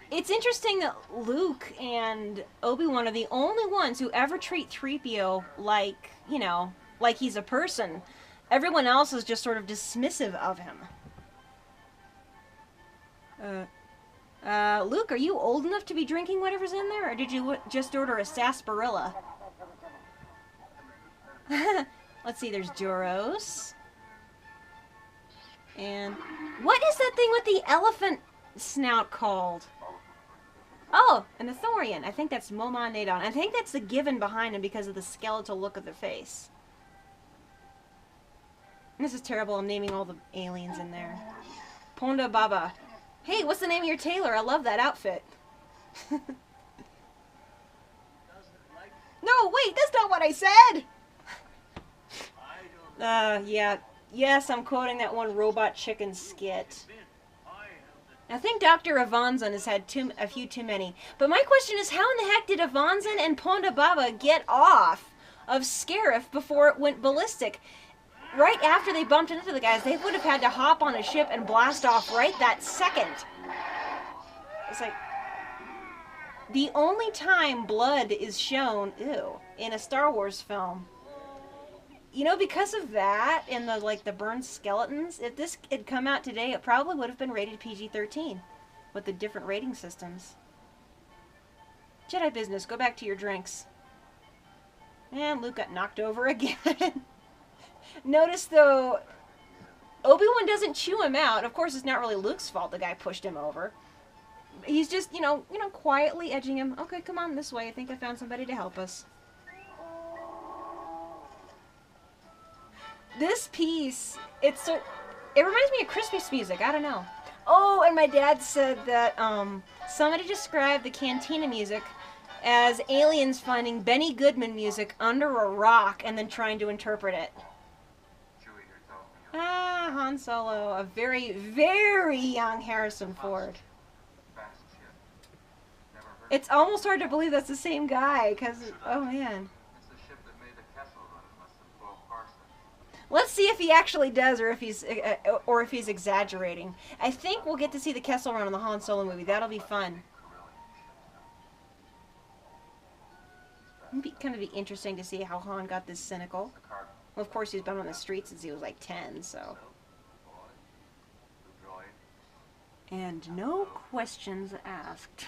S2: It's interesting that Luke and Obi-Wan are the only ones who ever treat 3PO like, you know, like he's a person. Everyone else is just sort of dismissive of him. Luke, are you old enough to be drinking whatever's in there, or did you just order a sarsaparilla? Let's see, there's Duros. And what is that thing with the elephant snout called? Oh, an Ithorian. I think that's Moma Nadon. I think that's the given behind him because of the skeletal look of the face. This is terrible. I'm naming all the aliens in there. Ponda Baba. Hey, what's the name of your tailor? I love that outfit. No, wait, that's not what I said! Yeah. Yes, I'm quoting that one Robot Chicken skit. I think Dr. Avanzan has had a few too many. But my question is, how in the heck did Avanzan and Ponda Baba get off of Scarif before it went ballistic? Right after they bumped into the guys, they would have had to hop on a ship and blast off right that second. It's like, the only time blood is shown, in a Star Wars film. You know, because of that and the burned skeletons, if this had come out today, it probably would have been rated PG-13 with the different rating systems. Jedi business, go back to your drinks. And Luke got knocked over again. Notice, though, Obi-Wan doesn't chew him out. Of course, it's not really Luke's fault the guy pushed him over. He's just, you know, quietly edging him. Okay, come on this way. I think I found somebody to help us. This piece, it reminds me of Christmas music. I don't know. Oh, and my dad said that somebody described the cantina music as aliens finding Benny Goodman music under a rock and then trying to interpret it. Ah, Han Solo, a very, very young Harrison Ford. It's almost hard to believe that's the same guy, because, oh man.
S3: It's the ship that made the Kessel Run in less than 12 parsecs.
S2: Let's see if he actually does, or if he's exaggerating. I think we'll get to see the Kessel Run in the Han Solo movie. That'll be fun. It'd be kind of be interesting to see how Han got this cynical. Well, of course, he's been on the streets since he was like 10, so. And no questions asked.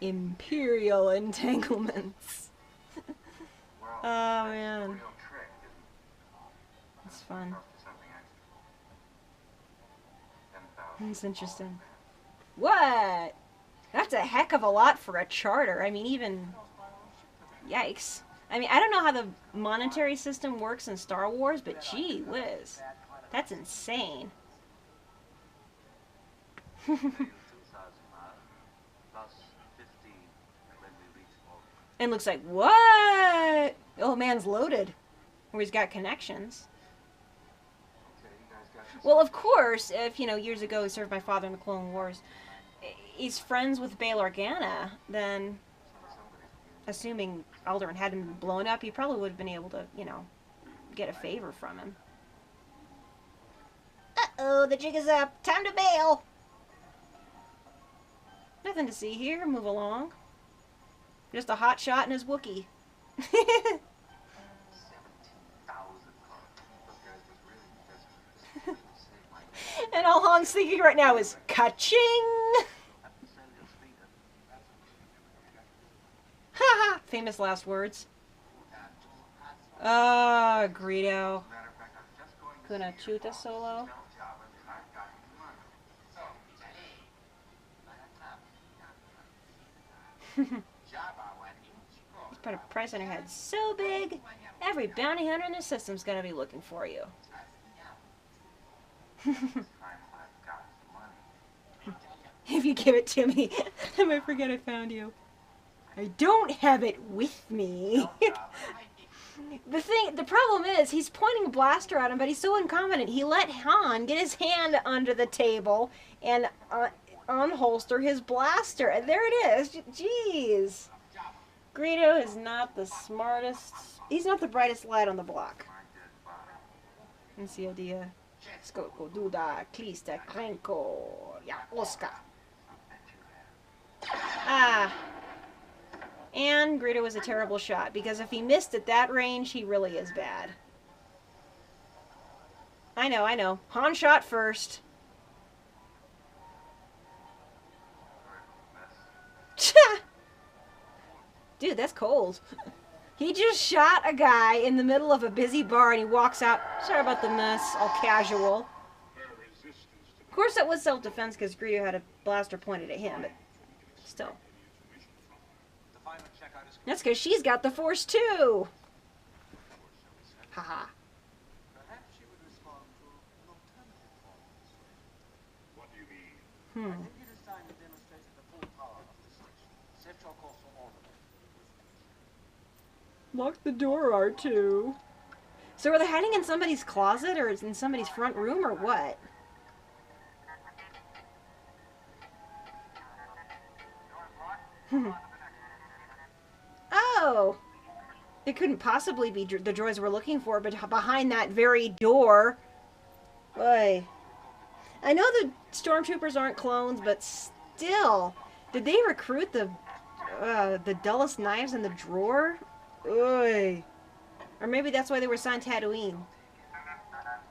S2: Imperial entanglements. Oh, man. It's fun. It's interesting. What? That's a heck of a lot for a charter. I mean, even... Yikes. I mean, I don't know how the monetary system works in Star Wars, but gee whiz. That's insane. And looks like, what? Oh, man's loaded. Or he's got connections.
S1: Well, of course, if, you know, years ago he served my father in the Clone Wars, he's friends with Bail Organa, then, assuming Alderaan hadn't been blown up, he probably would have been able to, you know, get a favor from him. Uh-oh, the jig is up. Time to bail. Nothing to see here. Move along. Just a hot shot and his Wookiee.
S3: 17,000. Those guys was really desperate. Saved my life.
S1: And all Han's thinking right now is, ka-ching!
S3: At the cellular speed of-
S1: Ha ha! Famous last words. Greedo.
S3: Matter of fact, I was just going to
S1: Gonna
S3: see your
S1: shoot a
S3: boss.
S1: solo.
S3: Tell Jabba that I've got his money. So, Jabba went in.
S1: He's put a price on your head so big, every bounty hunter in the system's gonna be looking for you.
S3: Time I've got the money.
S1: If you give it to me, I might forget I found you. I don't have it with me. The problem is, he's pointing a blaster at him, but he's so incompetent. He let Han get his hand under the table and unholster his blaster. And there it is. Jeez. Greedo is not the smartest. He's not the brightest light on the block. Let's see, idea. Skoko, duda, klista, krenko, ja, Oscar. And Greedo was a terrible shot, because if he missed at that range, he really is bad. I know. Han shot first. Dude, that's cold. He just shot a guy in the middle of a busy bar and he walks out. Sorry about the mess, all casual. Of course that was self-defense because Greedo had a blaster pointed at him, but still.
S8: The final checkout is
S1: That's because she's got the Force too. Haha.
S8: perhaps she would respond to an alternative form of persuasion.
S7: What do you mean?
S8: I think it is time to demonstrate the full power of the station. Set your course for order.
S1: Lock the door, R2. So are they hiding in somebody's closet or in somebody's front room or what? Oh! It couldn't possibly be the droids we're looking for, but behind that very door. Boy. I know the stormtroopers aren't clones, but still. Did they recruit the dullest knives in the drawer? Oy. Or maybe that's why they were assigned Tatooine.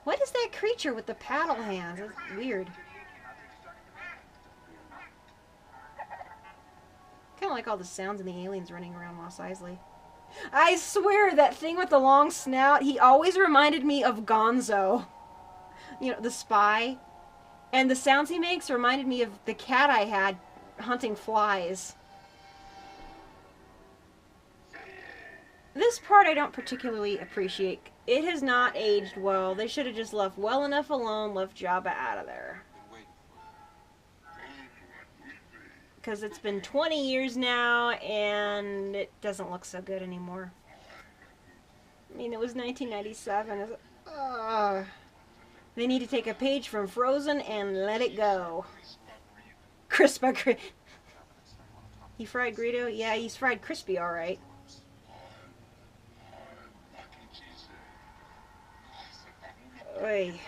S1: What is that creature with the paddle hands? That's weird. Kind of like all the sounds and the aliens running around Mos Eisley. I swear, that thing with the long snout, he always reminded me of Gonzo. You know, the spy. And the sounds he makes reminded me of the cat I had hunting flies. This part I don't particularly appreciate. It has not aged well. They should have just left well enough alone, left Jabba out of there. Because it's been 20 years now, and it doesn't look so good anymore. I mean, it was 1997. They need to take a page from Frozen and let it go. Crispa. He fried Greedo? Yeah, he's fried crispy, alright. Oi.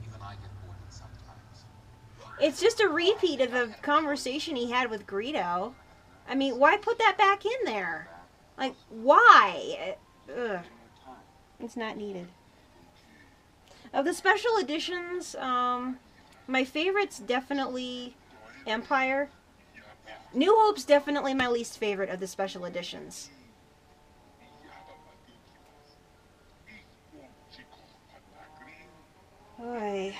S6: Even I get bored sometimes.
S1: It's just a repeat of the conversation he had with Greedo. I mean, why put that back in there? Like, why? Ugh. It's not needed. Of the special editions, my favorite's definitely Empire. New Hope's definitely my least favorite of the special editions. Oy.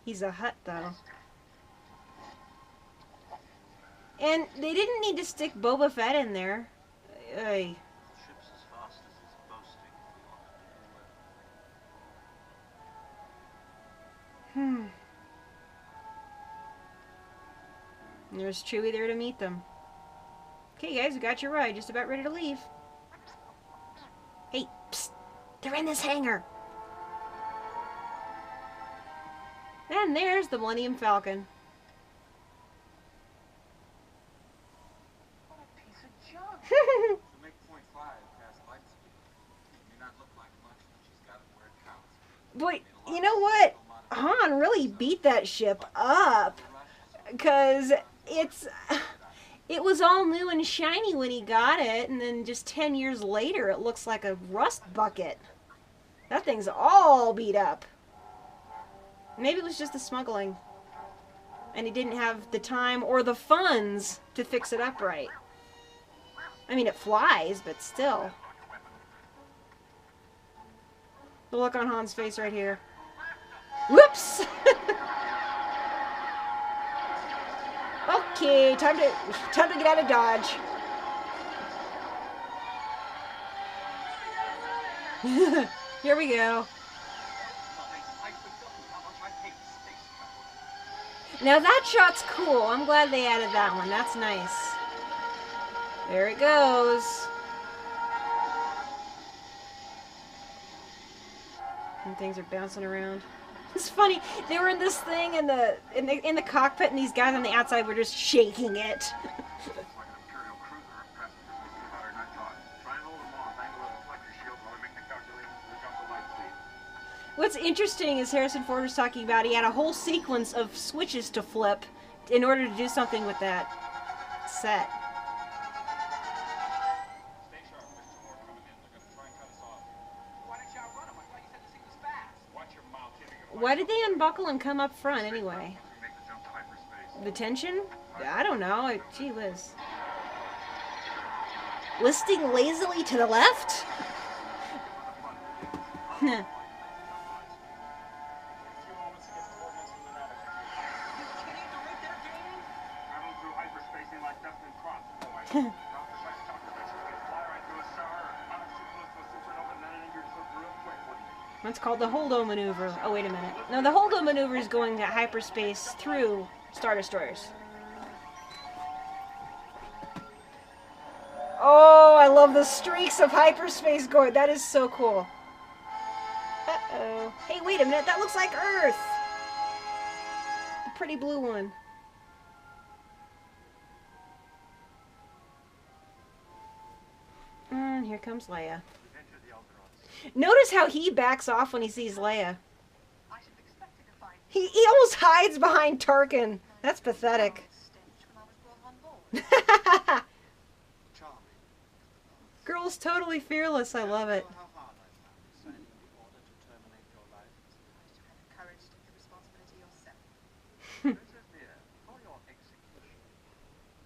S1: He's a Hutt, though. And they didn't need to stick Boba Fett in there. Oy.
S3: The ship's as fast as it's boasting if we want to do
S2: And there's Chewie there to meet them. Okay, guys, we got your ride. Just about ready to leave. Hey, psst. They're in this hangar. And there's the Millennium Falcon.
S3: What a piece of junk.
S8: To make .5 past light speed, it may not look like much, but she's got it where it counts.
S2: But you know what? Han really beat that ship up. Because it was all new and shiny when he got it, and then just 10 years later it looks like a rust bucket. That thing's all beat up. Maybe it was just the smuggling. And he didn't have the time or the funds to fix it up right. I mean, it flies, but still. The look on Han's face right here. Whoops! Okay, time to get out of Dodge. Here we go. Now that shot's cool. I'm glad they added that one. That's nice. There it goes. And things are bouncing around. It's funny. They were in this thing in the cockpit, and these guys on the outside were just shaking it. What's interesting is Harrison Ford was talking about he had a whole sequence of switches to flip in order to do something with that set.
S5: Stay sharp. There's 2 more coming in. They're going to try and cut us off. Why didn't you outrun them? I thought you said this thing was fast. Watch your mouth.
S2: Why did they unbuckle and come up front anyway? The tension? I don't know. Gee whiz. Listing lazily to the left? That's called the Holdo maneuver. Oh, wait a minute. No, the Holdo maneuver is going at hyperspace through Star Destroyers. Oh, I love the streaks of hyperspace going. That is so cool. Uh-oh. Hey, wait a minute. That looks like Earth. The pretty blue one. And here comes Leia. Notice how he backs off when he sees Leia.
S4: I should have expected to find
S2: He almost hides behind Tarkin. That's pathetic.
S4: stage when I was brought on board.
S8: Charming.
S2: Girl's totally fearless. I love it.
S8: How hard I found signing the order to terminate your life.
S4: Surprised you had the courage to take the responsibility yourself.
S3: Princess Leia, for your execution,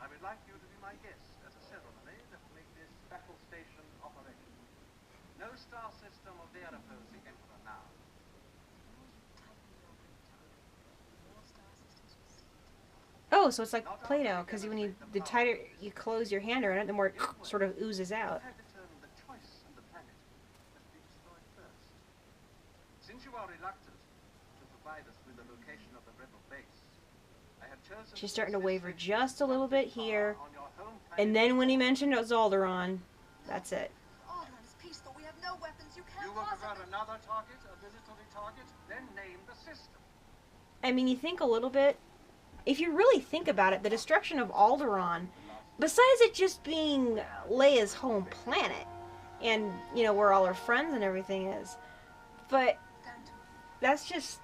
S3: I would like you to be my guest at a ceremony that will make this battle station operational. No star system of their oppose the Emperor now.
S2: Oh, so it's like Play-Doh, because the tighter you close your hand around it, the more it sort of oozes out.
S3: I have determined the choice of the planet must be destroyed first. Since you are reluctant to provide us with the location of the rebel base, I have chosen.
S2: She's starting to waver just a little bit here, and then when he mentioned Zaldaron, that's it.
S4: Alderaan is peaceful. We have no weapons. You can't
S3: You will
S4: possibly...
S3: prefer another target, a military target? Then name the system.
S2: I mean, you think a little bit. If you really think about it, the destruction of Alderaan, besides it just being Leia's home planet, and, you know, where all her friends and everything is, but that's just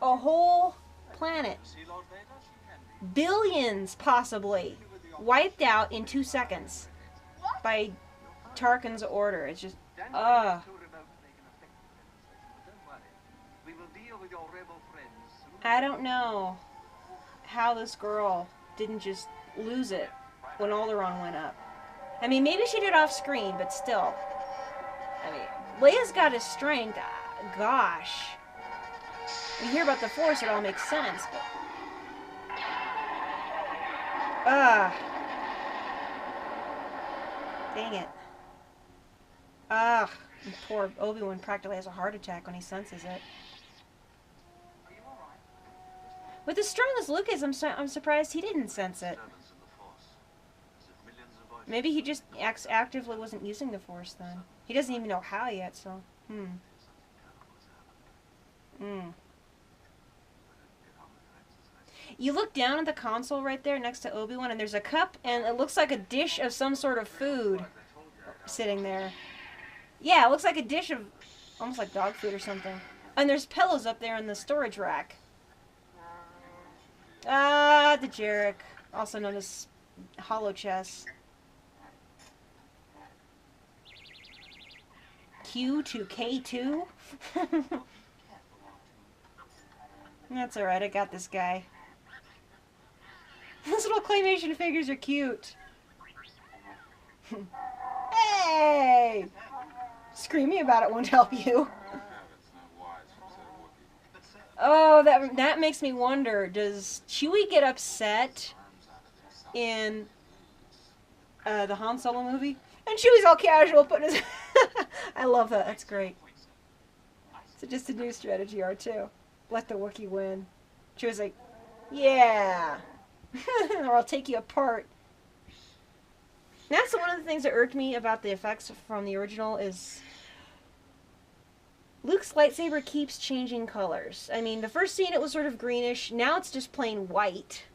S2: a whole planet.
S3: See, Lord Vader, she can be.
S2: Billions, possibly, wiped out in 2 seconds by Tarkin's order. It's just,
S3: Too
S2: ugh.
S3: remote to make an effective demonstration, but don't worry. We will deal with your rebel friends soon.
S2: I don't know how this girl didn't just lose it when Alderaan went up. I mean, maybe she did off screen, but still. I mean, Leia's got his strength. Gosh. You hear about the Force, it all makes sense, but... Dang it. Poor Obi-Wan practically has a heart attack when he senses it. With as strong as Luke is, I'm surprised he didn't sense it. Maybe he just actively wasn't using the Force then. He doesn't even know how yet, so... You look down at the console right there next to Obi-Wan, and there's a cup, and it looks like a dish of some sort of food sitting there. Yeah, it looks like a dish of... almost like dog food or something. And there's pillows up there in the storage rack. Ah, the Jarek, also known as Hollow Chess. Q to K2? That's alright, I got this guy. Those little claymation figures are cute. Hey! Screaming about it won't help you. Oh, that makes me wonder, does Chewie get upset in the Han Solo movie? And Chewie's all casual, putting his... I love that, that's great. So just a new strategy, R2. Let the Wookiee win. Chewie's like, yeah! Or I'll take you apart. That's one of the things that irked me about the effects from the original is... Luke's lightsaber keeps changing colors. I mean, the first scene it was sort of greenish, now it's just plain white.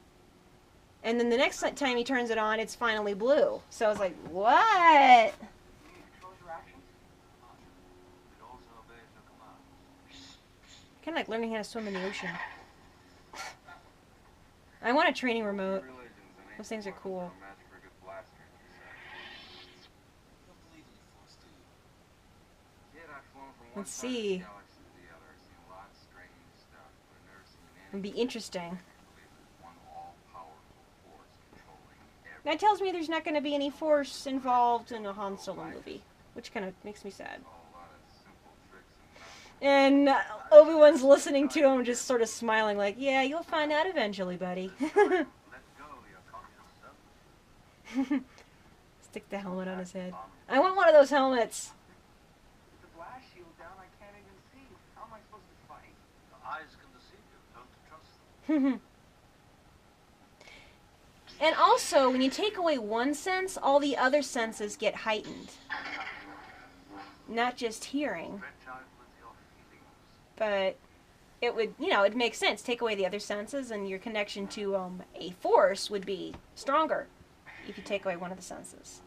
S2: And then the next time he turns it on, it's finally blue. So I was like, what? Kind of like learning how to swim in the ocean. I want a training remote. Those things are cool. Let's see. It'd be interesting. That tells me there's not going to be any Force involved in a Han Solo movie, which kind of makes me sad. And Obi-Wan's listening to him, just sort of smiling like, yeah, you'll find out eventually, buddy. Stick the helmet on his head. I want one of those helmets.
S3: With the blast shield down, I can't even see. How am I supposed to fight?
S6: The eyes can deceive you. Don't trust them.
S2: And also, when you take away one sense, all the other senses get heightened. Not just hearing. But it would, you know, it makes sense. Take away the other senses and your connection to a Force would be stronger if you take away one of the senses.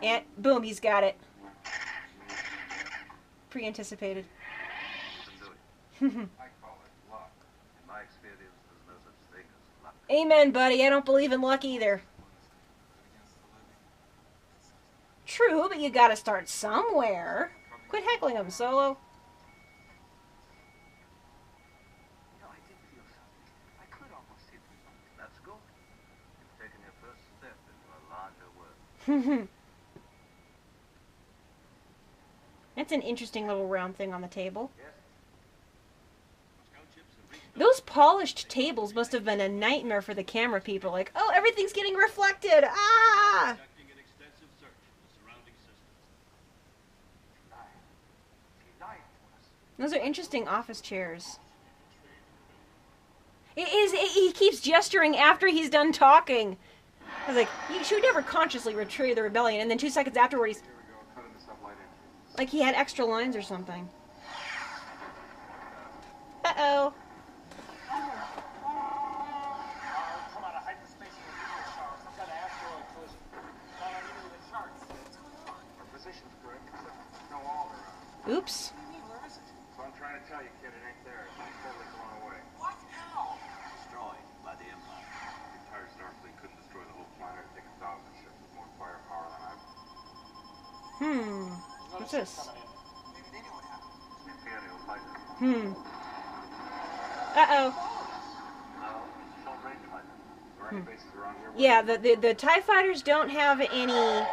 S2: And boom, he's got it. Pre-anticipated.
S8: I call it luck. In my experience, there's no such thing as luck.
S2: Amen, buddy. I don't believe in luck either. True, but you gotta start somewhere. Quit heckling him, Solo.
S3: You know, I did feel something. I could almost hit you.
S8: That's good. You've taken your first step into a larger world.
S2: That's an interesting little round thing on the table.
S8: Yes.
S2: Those polished tables must have been a nightmare for the camera people. Like, oh, everything's getting reflected. Ah! Those are interesting office chairs. He keeps gesturing after he's done talking. I was like, she would never consciously betray the rebellion, and then 2 seconds afterward, he's... like he had extra lines or something. Uh-oh.
S5: Come out of hyperspace in a meteor shower, some kind of asteroid collision. Not even in the charts. What's going on?
S3: Our position's correct, except no all around.
S2: Oops.
S5: What do you mean, where is it?
S3: So I'm trying to tell you, kid, it ain't there. It's totally blown away.
S5: What? How?
S6: Destroyed by the Empire.
S3: The entire Starfleet couldn't destroy the whole planet. It'd take 1,000 ships with more firepower than I've...
S2: What's this?
S5: Maybe they know what happened.
S3: Imperial fighters.
S2: Uh-oh.
S3: No, short range fighters. Or any bases around here.
S2: Yeah, the TIE fighters don't have any...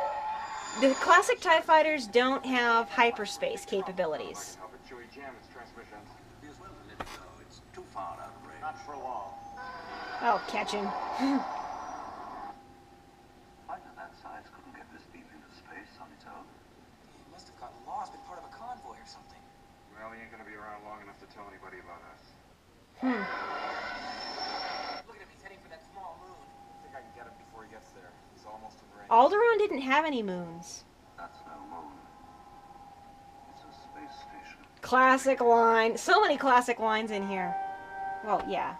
S2: The classic TIE fighters don't have hyperspace capabilities.
S3: Help it Chewie jam its transmissions.
S6: Be as well to let it go. It's too far out of range.
S3: Not for long.
S2: Oh, catch him.
S3: Fighter that size couldn't get this beam into space on its own.
S5: He must have gotten lost, been part of a convoy or something.
S3: Well, he ain't gonna be around long enough to tell anybody about us.
S8: Look at him, he's heading for that small moon. I think I can get him before he gets there. He's almost in range.
S1: Alderaan didn't have any moons.
S7: That's no moon. It's a space station.
S1: Classic line. So many classic lines in here. Well, yeah.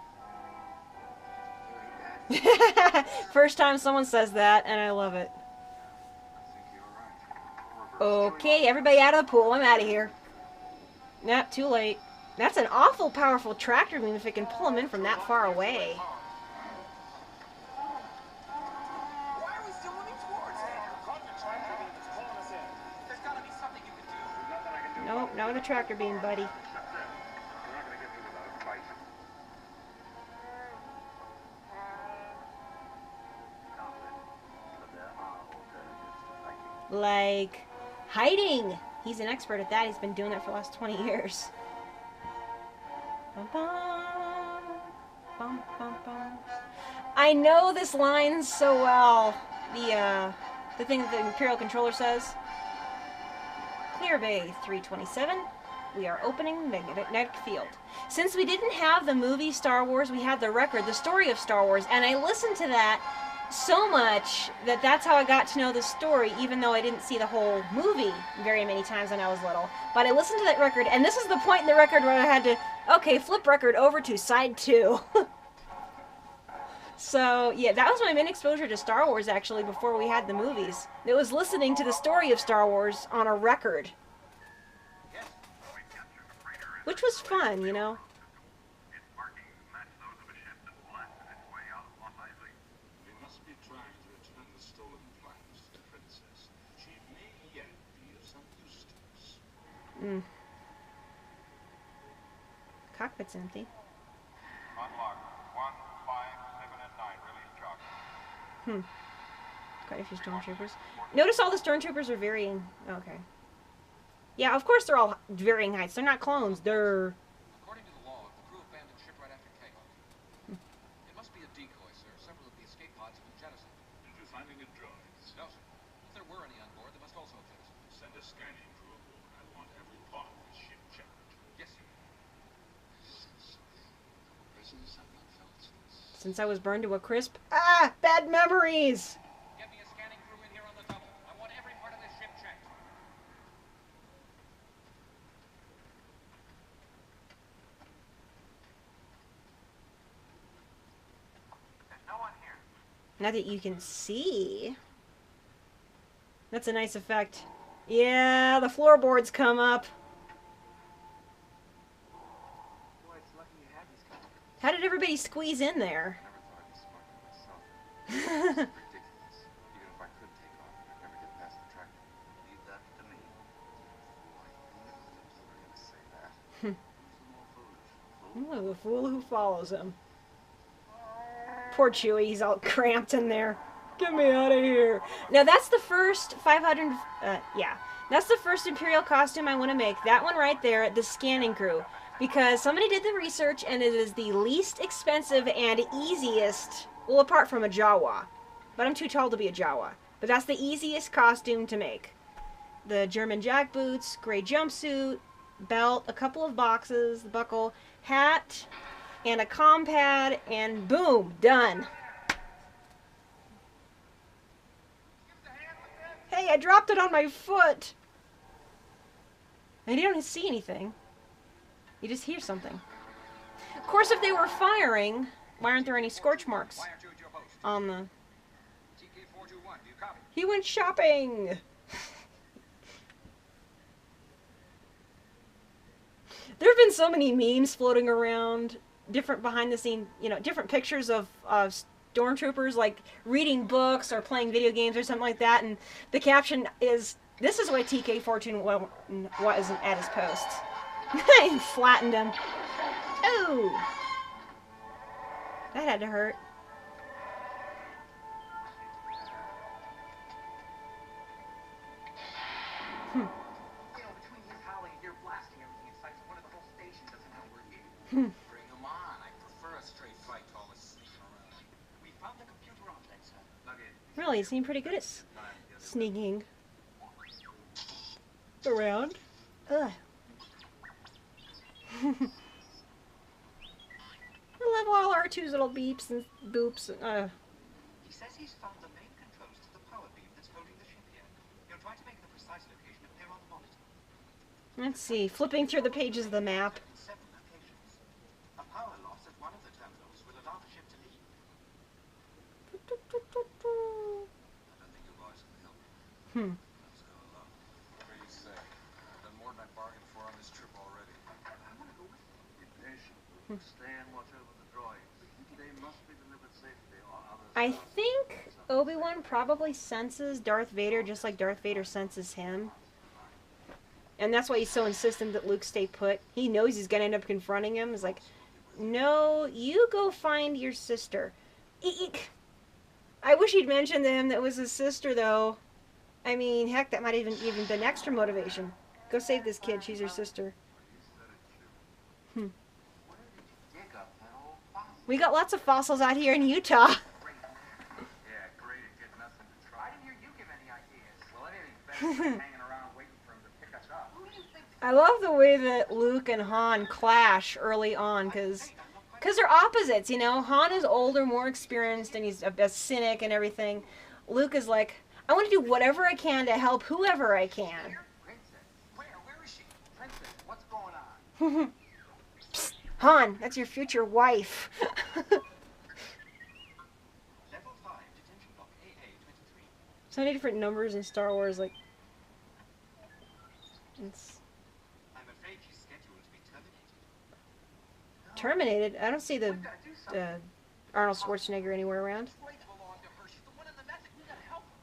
S8: Very bad.
S1: First time someone says that, and I love it.
S7: I think you're right.
S1: Okay, everybody out of the pool. I'm out of here. Nope, too late. That's an awful powerful tractor beam if it can pull him in from that far away.
S8: Why are we still moving towards him? There's gotta be something you can do.
S1: Nope, not with a tractor beam, buddy.
S7: We're not going to get through without a fight. But there are alternatives to fighting.
S1: Like hiding. He's an expert at that. He's been doing that for the last 20 years. Bum, bum, bum, bum, bum. I know this line so well. The thing that the Imperial controller says. Clear Bay 327. We are opening magnetic field. Since we didn't have the movie Star Wars, we had the record, the story of Star Wars, and I listened to that so much that that's how I got to know the story, even though I didn't see the whole movie very many times when I was little. But I listened to that record, and this is the point in the record where I had to, okay, flip record over to side 2. So, yeah, that was my main exposure to Star Wars, actually, before we had the movies. It was listening to the story of Star Wars on a record. Which was fun, you know?
S7: Its markings match those of a ship that blasted its way out of Mos Eisley.
S5: We must be trying to return the stolen plans to the princess. She may yet be of some use to us.
S1: Cockpit's empty.
S3: Unlock 1, 5, 7, and 9. Release charge.
S1: Quite a few stormtroopers. Notice all the stormtroopers are varying. Okay. Yeah, of course they're all varying heights. They're not clones. They're...
S8: According to the log, the crew abandoned ship right after takeoff. It must be a decoy, sir. Several of the escape pods have been jettisoned.
S7: Did you find any droids?
S8: No, sir. If there were any on board, they must also have jettisoned.
S7: Send a scanning crew aboard. I want every part of the ship checked.
S8: Yes, sir.
S7: Prisons have not felt
S1: Since I was burned to a crisp... Ah! Bad memories!
S8: Get me a scanning crew in here on the double. I want every part of this ship checked.
S3: There's no one here.
S1: Not that you can see. That's a nice effect. Yeah, the floorboards come up.
S8: Boy, it's lucky you had these guys.
S1: How did everybody squeeze in there?
S8: I never thought I'd be smart myself. It's ridiculous. Even if I could take off, I'd never get past the tractor.
S3: Leave that to me.
S8: Boy, I knew you were going to say that.
S3: Who's the more foolish?
S1: Oh, the fool who follows him. Poor Chewie, he's all cramped in there. Get me out of here. Now that's the first 500, yeah. That's the first Imperial costume I want to make. That one right there, the scanning crew. Because somebody did the research and it is the least expensive and easiest, well, apart from a Jawa. But I'm too tall to be a Jawa. But that's the easiest costume to make. The German jackboots, gray jumpsuit, belt, a couple of boxes, the buckle, hat, and a comm pad, and boom, done. Hey, I dropped it on my foot. And you don't see anything. You just hear something. Of course, if they were firing, why aren't there any scorch marks
S8: Why aren't you at your post?
S1: on the...
S8: TK-421, do you copy?
S1: He went shopping! There have been so many memes floating around, different behind the scene, you know, different pictures of stormtroopers, like reading books or playing video games or something like that, and the caption is, "This is why TK-421 wasn't at his post." He flattened him. Oh! That had to hurt.
S8: You know, between his howling and your blasting everything in sight, it's one of the whole station doesn't know we're here. Bring him on. I prefer a straight fight to all this sneaking around. We found the computer on that side. Plug in.
S1: Really, he seemed pretty good at sneaking around. Ugh.
S2: have all R2's little beeps and boops.
S5: He says he's found the main controls to the power beam that's holding the ship here. He'll try to make the precise location appear on the monitor.
S2: Let's see. Flipping through the pages of the map.
S5: In 7 locations. A power loss at one of the terminals will allow the ship to leave.
S6: I don't think you boys can help me. Let's go along. What do you say? I've done more than I bargained for on this trip already.
S3: I'm gonna go with you. Be patient. Stay and watch over the droids. They must be delivered safely, or others.
S2: I think Obi-Wan probably senses Darth Vader just like Darth Vader senses him. And that's why he's so insistent that Luke stay put. He knows he's going to end up confronting him. He's like, no, you go find your sister. Eek. I wish he'd mentioned to him that it was his sister, though. I mean, heck, that might even been extra motivation. Go save this kid. She's your sister.
S3: Where did you dig up that old fossil?
S2: We got lots of fossils out here in Utah.
S3: Great man. Yeah, great at getting us into trouble. I didn't hear you give any ideas. Well, anything's better than hanging around waiting for him to pick us up. Who do you think?
S2: I love the way that Luke and Han clash early on, because they're opposites, you know. Han is older, more experienced, and he's a cynic and everything. Luke is like, I want to do whatever I can to help whoever I can.
S3: Princess. Where is she? Princess, what's going on?
S2: Psst, Han, that's your future wife.
S5: Level 5, detention block AA-23.
S2: So many different numbers in Star Wars, like, it's
S5: I'm afraid she's scheduled to be terminated.
S2: terminated. I don't see the
S3: We've gotta do something.
S2: Arnold Schwarzenegger anywhere around.
S5: Right along to her. She's the one in the message. We gotta help her.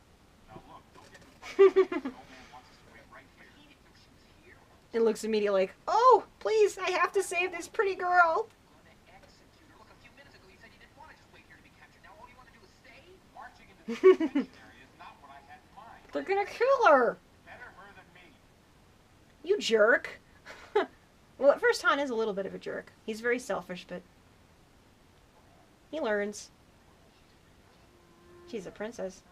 S5: Now look, don't get me started. Old man wants us to wait right here. He didn't know she was here.
S2: And Luke's immediately like, oh, please, I have to save this pretty girl.
S5: Gonna execute her. Look, a few minutes ago you said you didn't want to just wait here to be captured. Now all you want to do is stay? Marching into the detention area is not what I had in mind.
S2: They're gonna kill her.
S5: Better her than me.
S2: You jerk. Well, at first Han is a little bit of a jerk. He's very selfish, but he learns. She's a princess.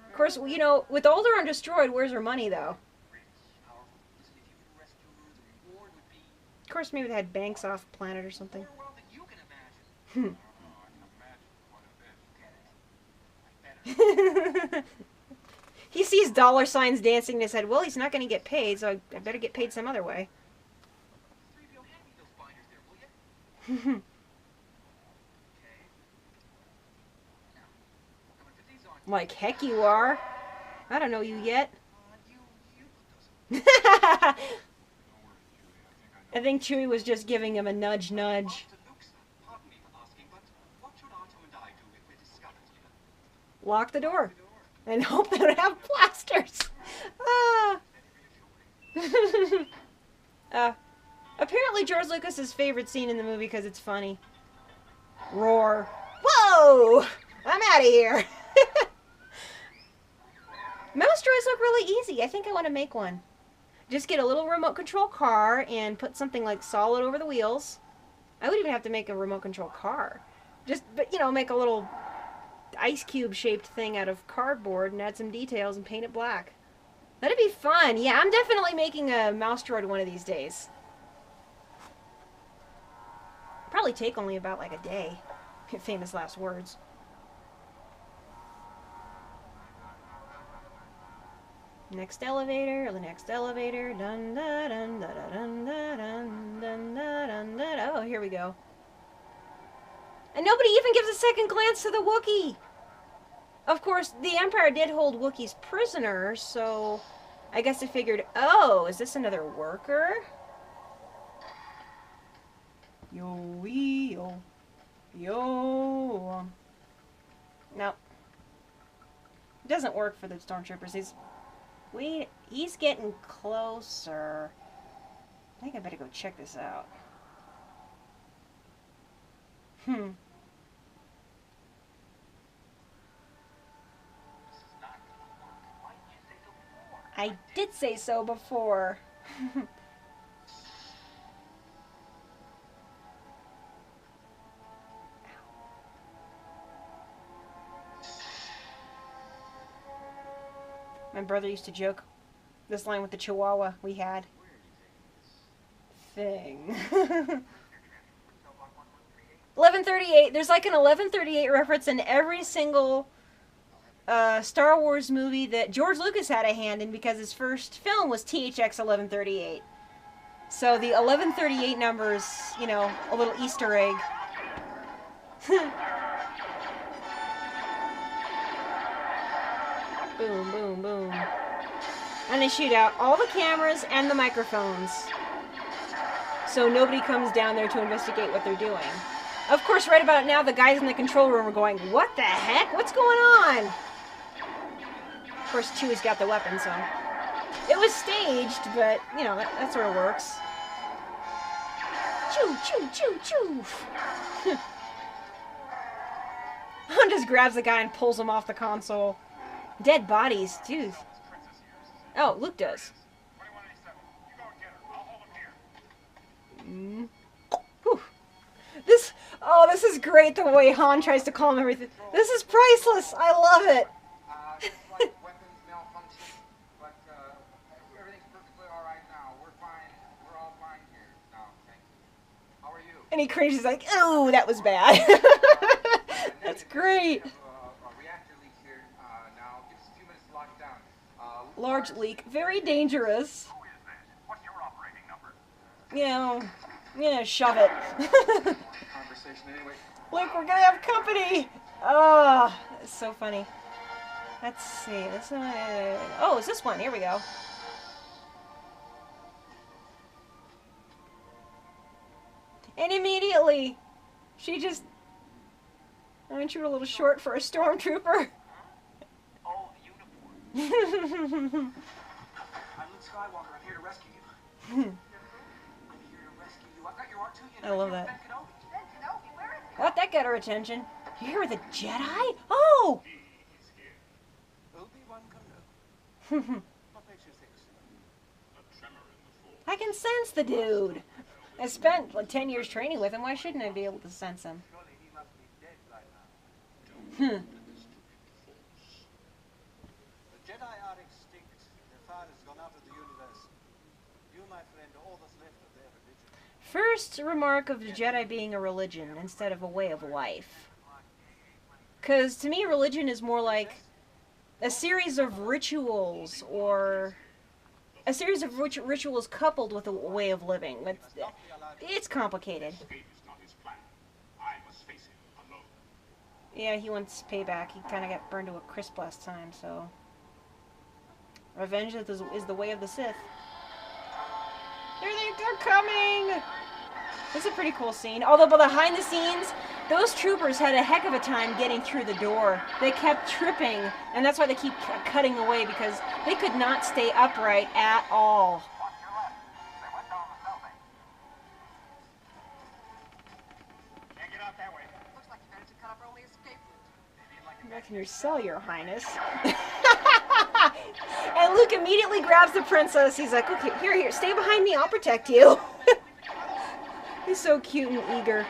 S2: Of course, you know, with Older Undestroyed, where's her money, though?
S5: Rich, powerful. Listen, if you could rescue her, the reward would be
S2: Of course, maybe they had banks off planet or something.
S5: more world than you can imagine.
S7: I can imagine what it is.
S5: Get it? I better.
S2: He sees dollar signs dancing in his head. Well, he's not going to get paid, so I better get paid some other way.
S5: 3PO, hand me those binders there, will you? Okay. Now, I'm gonna put these on.
S2: Like heck you are. I don't know you yet.
S5: You put those on.
S2: I think Chewie was just giving him a nudge nudge.
S5: Master Luke's son, pardon me for asking, but what should R2 and I do if we're discovered here?
S2: Lock the door. And hope they don't have blasters. Ah. Apparently George Lucas's favorite scene in the movie because it's funny. Roar. Whoa! I'm out of here. Mouse droids look really easy. I think I want to make one. Just get a little remote control car and put something like solid over the wheels. I would even have to make a remote control car. But you know, make a little ice cube shaped thing out of cardboard and add some details and paint it black. That'd be fun. Yeah, I'm definitely making a mouse droid one of these days. Probably take only about like a day. Famous last words. Next elevator, the next elevator. Dun da dun da da dun da dun dun da dun da. Oh, here we go. And nobody even gives a second glance to the Wookiee. Of course, the Empire did hold Wookiees prisoners, so I guess I figured, oh, is this another worker? Yo. No. It doesn't work for the stormtroopers. He's getting closer. I think I better go check this out.
S5: This is not gonna work. Why didn't you say so before?
S2: I did say so before. My brother used to joke this line with the Chihuahua we had. Thing.
S1: 1138. There's like an 1138 reference in every single Star Wars movie that George Lucas had a hand in, because his first film was THX 1138. So the 1138 number's, you know, a little Easter egg. Boom, boom, boom. And they shoot out all the cameras and the microphones, so nobody comes down there to investigate what they're doing. Of course, right about now, the guys in the control room are going, "What the heck? What's going on?" Of course, Chewie's got the weapon, so... It was staged, but, you know, that sort of works. Chew, chew, chew, chew. Han just grabs the guy and pulls him off the console. Dead bodies, dude. Oh, Luke does.
S5: 2187. You go and get her. I'll hold him here.
S1: Whew. This is great, the way Han tries to calm everything. This is priceless. I love it.
S3: Just like weapons malfunction, but everything's perfectly all right now. We're fine. We're all fine here now. Thank you. How are you?
S1: And he cringes like, "Oh, that was bad." That's great.
S3: Reactor leak here now. Give us a few minutes to lock it down.
S1: Large leak, very dangerous.
S5: Who is this? What's your operating number?
S1: You know, yeah, shove it.
S3: Conversation anyway.
S1: Look, we're gonna have company. Oh, it's so funny. Let's see. This one. Oh, it's this one. Here we go. And immediately, she just... Aren't you a little short for a stormtrooper?
S8: Oh, the uniform. I'm Luke Skywalker. I'm here to rescue you. I'm here to rescue you. I've got your R2 unit.
S1: I love
S8: You're
S1: that.
S8: Ben Kenobi.
S4: Ben Kenobi, where is he?
S1: What? That got her attention. You're here with a Jedi? Oh!
S7: He's here.
S6: Obi-Wan Kenobi. What makes you think so?
S7: A tremor in the force.
S1: I can sense the dude. I spent like 10 years training with him. Why shouldn't I be able to sense him?
S3: Surely he must be dead by now.
S7: Don't let this stupid force.
S6: The Jedi are extinct. Their fire has gone out of the universe. You, my friend, are all that's left of their religion.
S1: First remark of the Jedi being a religion instead of a way of life. Because to me, religion is more like a series of rituals, or a series of rituals coupled with a way of living. It's complicated.
S7: Escape is not his plan. I must face him alone.
S1: Yeah, he wants payback. He kind of got burned to a crisp last time, so... Revenge is the way of the Sith. They're coming! This is a pretty cool scene. Although behind the scenes, those troopers had a heck of a time getting through the door. They kept tripping, and that's why they keep cutting away, because they could not stay upright at all.
S5: Watch your left. They went down the cell lane. Can't get out that way.
S4: Looks like you managed to cut off our only escape route.
S5: Maybe you'd like to
S1: Back in your cell, Your Highness. And Luke immediately grabs the princess. He's like, "Okay, here, stay behind me. I'll protect you." He's so cute and eager.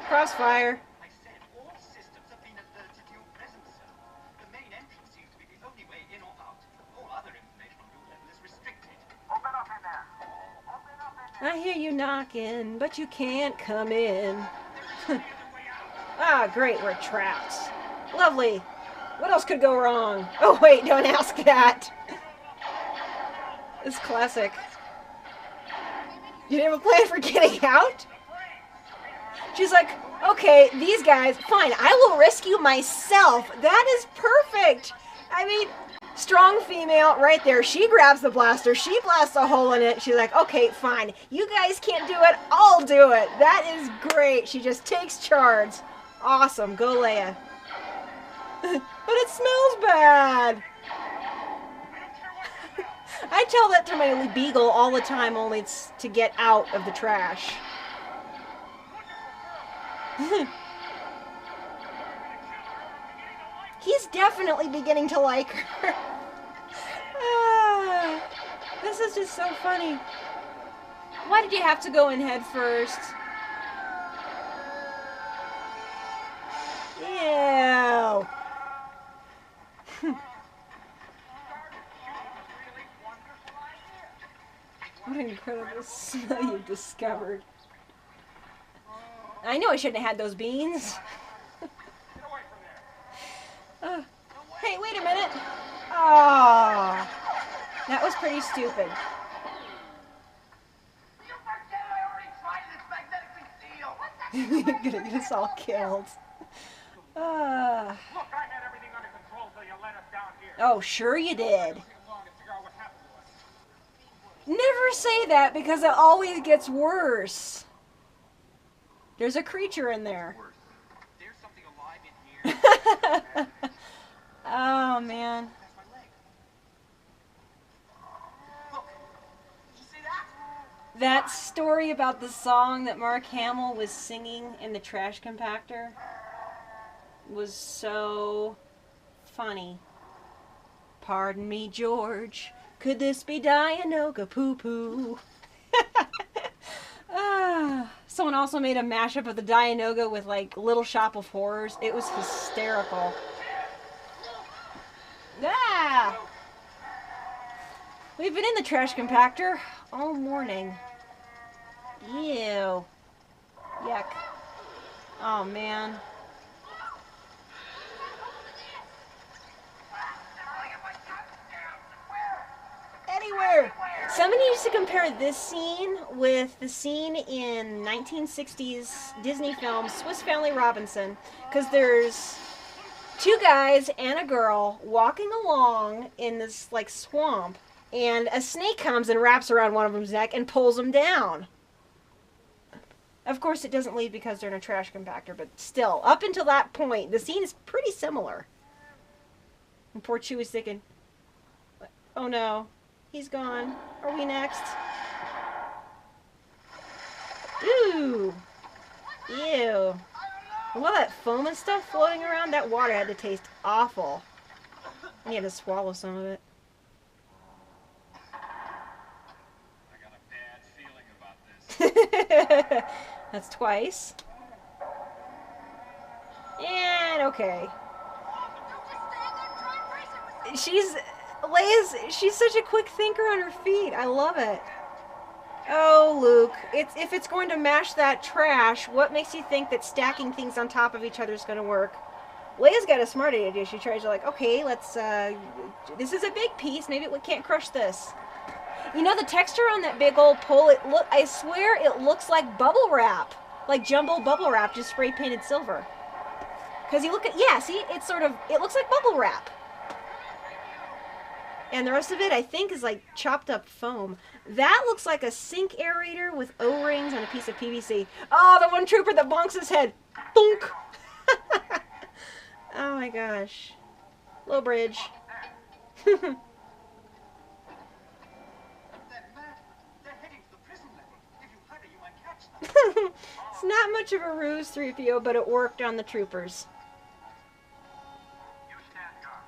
S1: Crossfire.
S8: I said all systems have been alerted to your presence, sir. The main entrance seems to be the only way in or out. All other information on your level is restricted.
S5: open up in there. Open up in there.
S1: I hear you knocking, but you can't come in.
S8: There's no other way out.
S1: Ah, great, we're trapped. Lovely. What else could go wrong? Oh, wait, don't ask that. It's classic. You didn't have a plan for getting out? She's like, "Okay, these guys, fine, I will rescue myself." That is perfect. I mean, strong female right there. She grabs the blaster. She blasts a hole in it. She's like, "Okay, fine. You guys can't do it. I'll do it." That is great. She just takes charge. Awesome. Go, Leia. But it smells bad. I tell that to my beagle all the time, only it's to get out of the trash. He's definitely beginning to like her. Ah, this is just so funny. Why did you have to go in head first? Ew. What an incredible smell you've discovered.
S2: I knew I shouldn't have had those beans.
S5: Get away from there.
S2: Hey, wait a minute. Oh, that was pretty stupid.
S3: You forget I already tried this magnetically sealed.
S2: You're gonna get us all killed.
S5: Look, I had everything under control till you let us down here.
S2: Oh, sure you did.
S5: It took long to figure out what happened to us.
S2: Never say that because it always gets worse. There's a creature in there.
S8: There's something alive in here.
S2: Oh, man.
S8: That's my leg. Look, did you see that?
S2: That story about the song that Mark Hamill was singing in the trash compactor was so funny. Pardon me, George. Could this be Dianoga poo-poo? Someone also made a mashup of the Dianoga with like Little Shop of Horrors. It was hysterical. Ah! We've been in the trash compactor all morning. Ew. Yuck. Oh, man. Anywhere. Somebody used to compare this scene with the scene in 1960s Disney film Swiss Family Robinson, because there's two guys and a girl walking along in this like swamp, and a snake comes and wraps around one of them's neck and pulls them down. Of course, it doesn't leave because they're in a trash compactor, but still, up until that point, the scene is pretty similar. And poor Chewie's thinking, oh no, he's gone. Are we next? Ooh. Ew. And all that foam and stuff floating around, that water had to taste awful. And you had to swallow some of it.
S5: I got a bad feeling about this.
S2: That's twice. And okay. She's such a quick thinker on her feet. I love it. Oh, Luke, if it's going to mash that trash, what makes you think that stacking things on top of each other is going to work? Leia's got a smart idea. She tries to like, okay, let's, this is a big piece. Maybe we can't crush this. You know, the texture on that big old pole, I swear it looks like bubble wrap. Like jumbo bubble wrap, just spray painted silver. Because you look at, yeah, see, it's sort of, it looks like bubble wrap. And the rest of it, I think, is like chopped up foam. That looks like a sink aerator with O-rings and a piece of PVC. Oh, the one trooper that bonks his head. Thunk! Oh my gosh. Low bridge.
S8: They're mad. They're heading to the prison level. If you hurry, you might catch them.
S2: It's not much of a ruse, 3PO, but it worked on the troopers.
S5: You stand guard.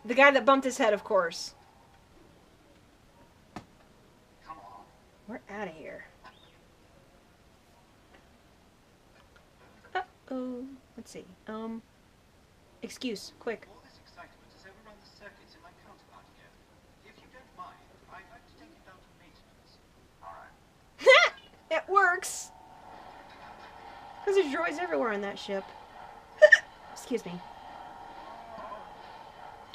S2: The guy that bumped his head, of course.
S8: Come on.
S2: We're out of here. Uh-oh. Let's see. Excuse, quick.
S8: All this excitement has overrun the circuits in my counterpart here. If you don't mind, I'd like to take it down to maintenance.
S5: All right.
S2: It works! Because there's droids everywhere on that ship. Excuse me.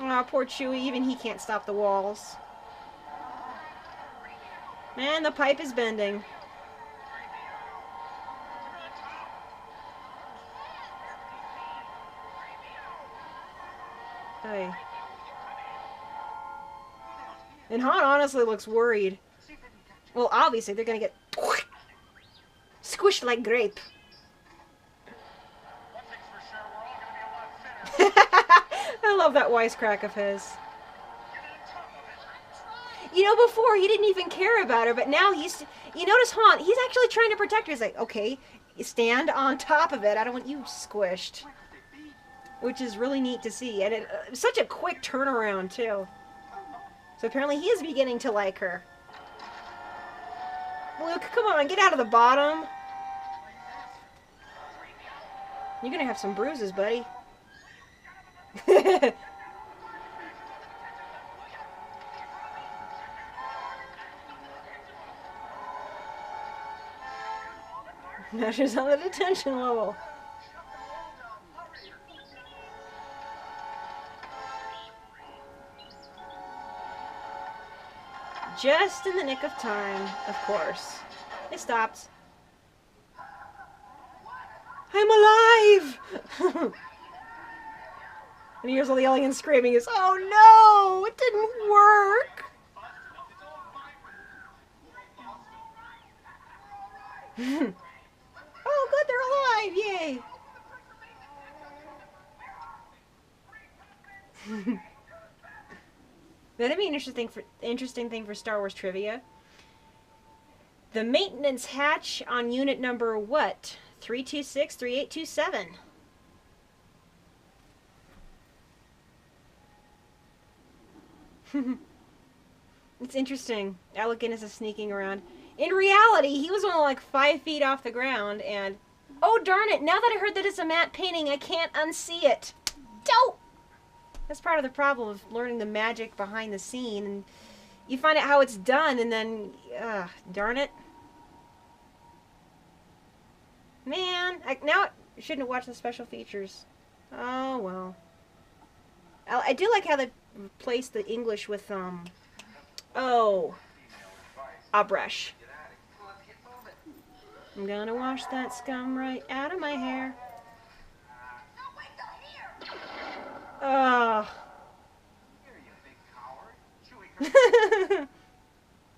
S2: Aw, poor Chewie. Even he can't stop the walls. Man, the pipe is bending. Hey. And Han honestly looks worried. Well, obviously they're gonna get squished like grape.
S5: One thing's for sure, we're all gonna be a lot thinner.
S2: I love that wisecrack of his. You know, before he didn't even care about her, but now he's. You notice Han, he's actually trying to protect her. He's like, okay, stand on top of it. I don't want you squished. Which is really neat to see. And it's such a quick turnaround, too. So apparently he is beginning to like her. Luke, come on, get out of the bottom. You're gonna have some bruises, buddy. Now she's on the detention level. Just in the nick of time, of course. It stopped. I'm alive! And he hears all the yelling and screaming is, oh no! It didn't work! Oh good, they're alive! Yay! That'd be an interesting thing for Star Wars trivia. The maintenance hatch on unit number what? 326, 3827. It's interesting. Alec Guinness is sneaking around. In reality, he was only like 5 feet off the ground, and oh darn it! Now that I heard that it's a matte painting, I can't unsee it. Dope. That's part of the problem of learning the magic behind the scene, and you find out how it's done, and then, darn it. Man, now I shouldn't have watched the special features. Oh well. I do like how they replaced the English with Abresh. I'm gonna wash that scum right out of my hair. Oh.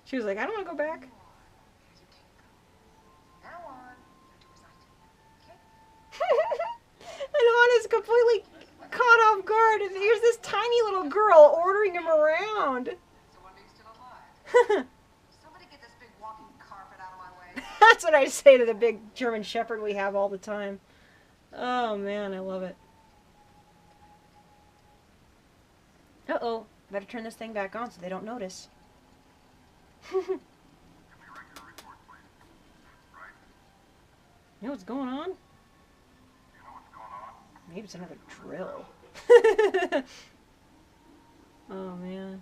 S2: She was like, I don't want to go back. And Han is completely caught off guard, and here's this tiny little girl ordering him around.
S4: Somebody get this big walking carpet out of my way.
S2: That's what I say to the big German Shepherd we have all the time. Oh man, I love it. Uh-oh, better turn this thing back on so they don't notice. You know what's going on? Maybe it's another drill. Oh man.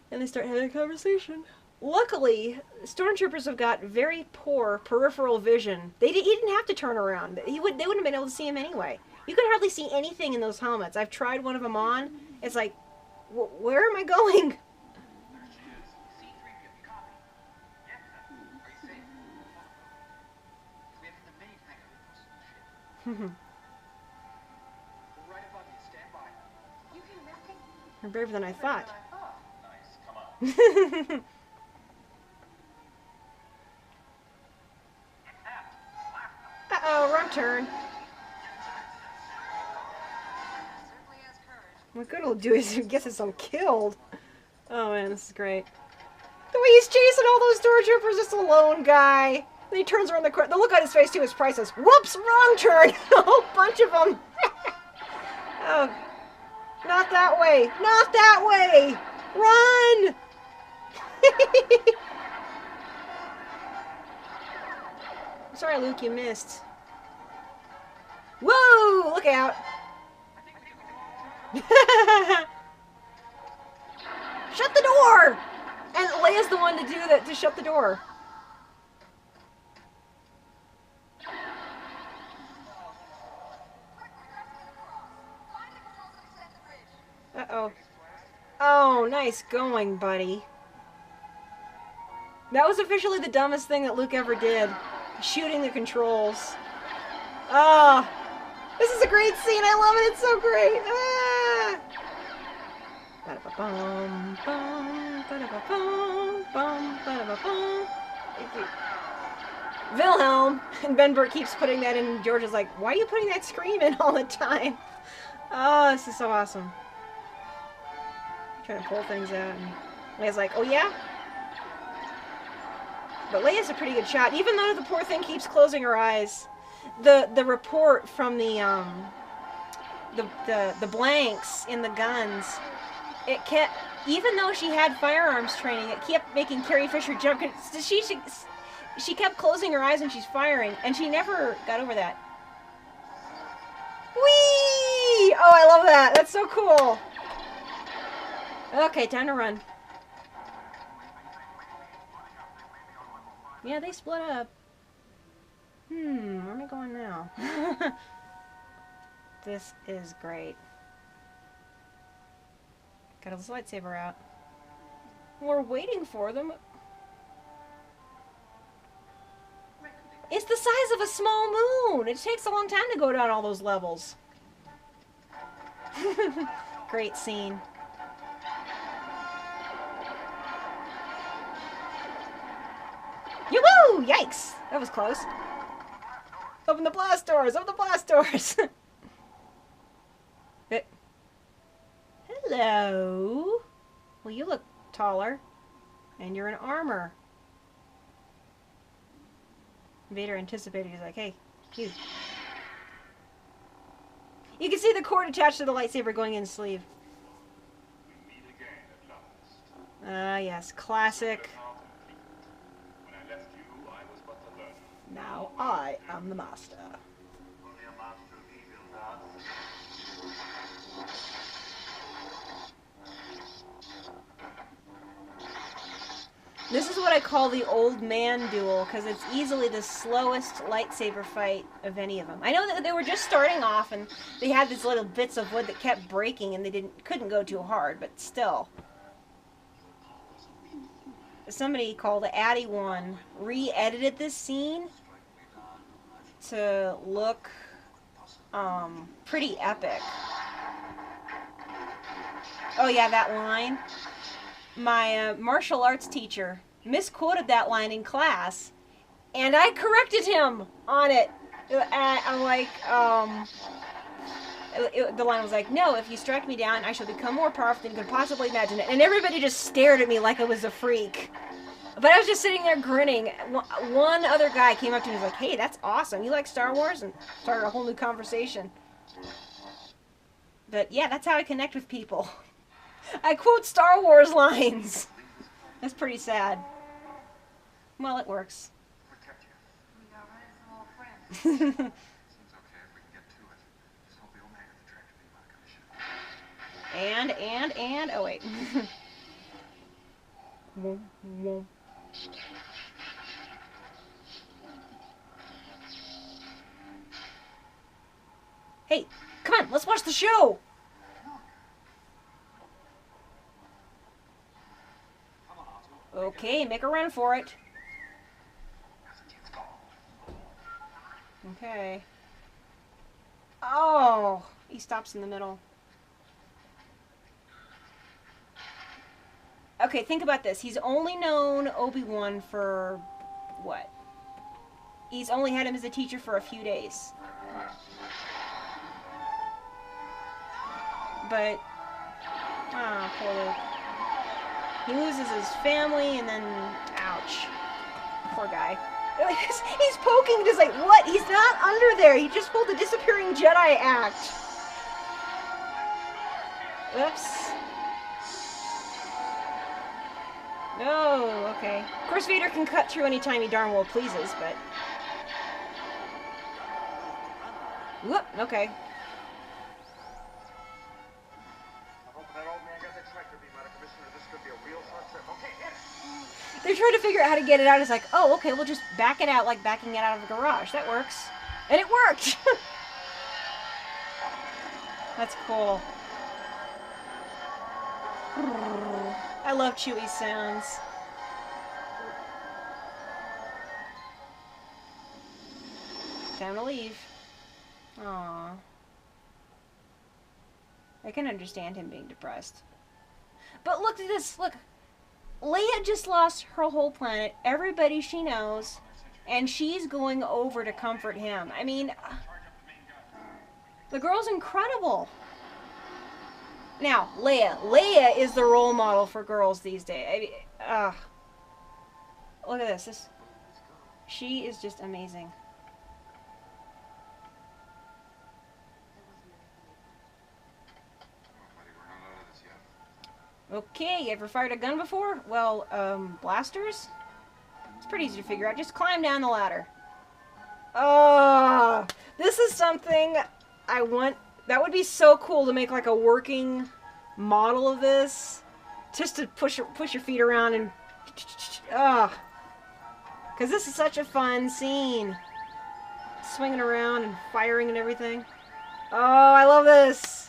S2: And they start having a conversation. Luckily, stormtroopers have got very poor peripheral vision. He didn't have to turn around. They wouldn't have been able to see him anyway. You could hardly see anything in those helmets. I've tried one of them on. It's like, where am I going? You're braver than I thought. Uh-oh, wrong turn. What good it'll do is get us all killed. Oh man, this is great. The way he's chasing all those stormtroopers, just a lone guy. Then he turns around the corner. The look on his face too is priceless. Whoops, wrong turn. A whole bunch of them. Oh, not that way. Not that way. Run. Sorry, Luke, you missed. Whoa! Look out. Shut the door! And Leia's the one to do that, to shut the door. Uh-oh. Oh, nice going, buddy. That was officially the dumbest thing that Luke ever did. Shooting the controls. Oh, this is a great scene. I love it. It's so great. Ah! Ba-da-ba-bum, bum, ba-da-ba-bum, bum, ba-da-ba-bum. Wilhelm, and Ben Burtt keeps putting that in, and George is like, why are you putting that scream in all the time? Oh, this is so awesome. Trying to pull things out, and Leia's like, oh yeah? But Leia's a pretty good shot, even though the poor thing keeps closing her eyes. The report from the blanks in the guns, it kept, even though she had firearms training, it kept making Carrie Fisher jump. She kept closing her eyes when she's firing, and she never got over that. Whee! Oh, I love that. That's so cool. Okay, time to run.
S1: Yeah, they split up. Where am I going now? This is great. Got his lightsaber out. We're waiting for them. It's the size of a small moon. It takes a long time to go down all those levels. Great scene. Yoo-woo! Yikes! That was close. Open the blast doors! Open the blast doors! Hello? Well, you look taller. And you're in armor. Vader anticipated. He's like, hey, you. You can see the cord attached to the lightsaber going in the sleeve.
S7: We meet again at last.
S1: Ah, yes. Classic.
S7: When I left you, I was but the learner.
S1: Now I am the master.
S3: Only a master of evil, Darth.
S1: This is what I call the old man duel, because it's easily the slowest lightsaber fight of any of them. I know that they were just starting off, and they had these little bits of wood that kept breaking, and they couldn't go too hard, but still. Somebody called Addy1 re-edited this scene to look pretty epic. Oh yeah, that line. My martial arts teacher misquoted that line in class, and I corrected him on it. I'm like, the line was like, no, if you strike me down, I shall become more powerful than you could possibly imagine it. And everybody just stared at me like I was a freak. But I was just sitting there grinning. One other guy came up to me and was like, hey, that's awesome. You like Star Wars? And started a whole new conversation. But yeah, that's how I connect with people. I quote Star Wars lines. That's pretty sad. Well, it works.
S3: Protect you.
S4: We got rid of some old friends.
S3: Seems okay if we can get to it. Just hope the old man gets the tractor beam out of commission.
S1: And, oh wait. Hey, come on, let's watch the show! Okay, make a run for it. Okay. Oh, he stops in the middle. Okay, think about this. He's only known Obi-Wan for what? He's only had him as a teacher for a few days. But, poor Luke. He loses his family and then, ouch. Poor guy. He's poking, just like, what? He's not under there. He just pulled the disappearing Jedi act. Whoops. No, okay. Of course, Vader can cut through anytime he darn well pleases, but... Whoop, okay. They're trying to figure out how to get it out. It's like, oh, okay, we'll just back it out like backing it out of a garage. That works. And it worked! That's cool. I love Chewie's sounds. Time to leave. Aww. I can understand him being depressed. But look at this, look. Leia just lost her whole planet, everybody she knows, and she's going over to comfort him. I mean, the girl's incredible. Now, Leia is the role model for girls these days. I mean, look at this. She is just amazing. Okay, you ever fired a gun before? Well, blasters? It's pretty easy to figure out. Just climb down the ladder. Oh, this is something I want. That would be so cool to make like a working model of this. Just to push your feet around and...
S2: Because this is such a fun scene. Swinging around and firing and everything. Oh, I love this.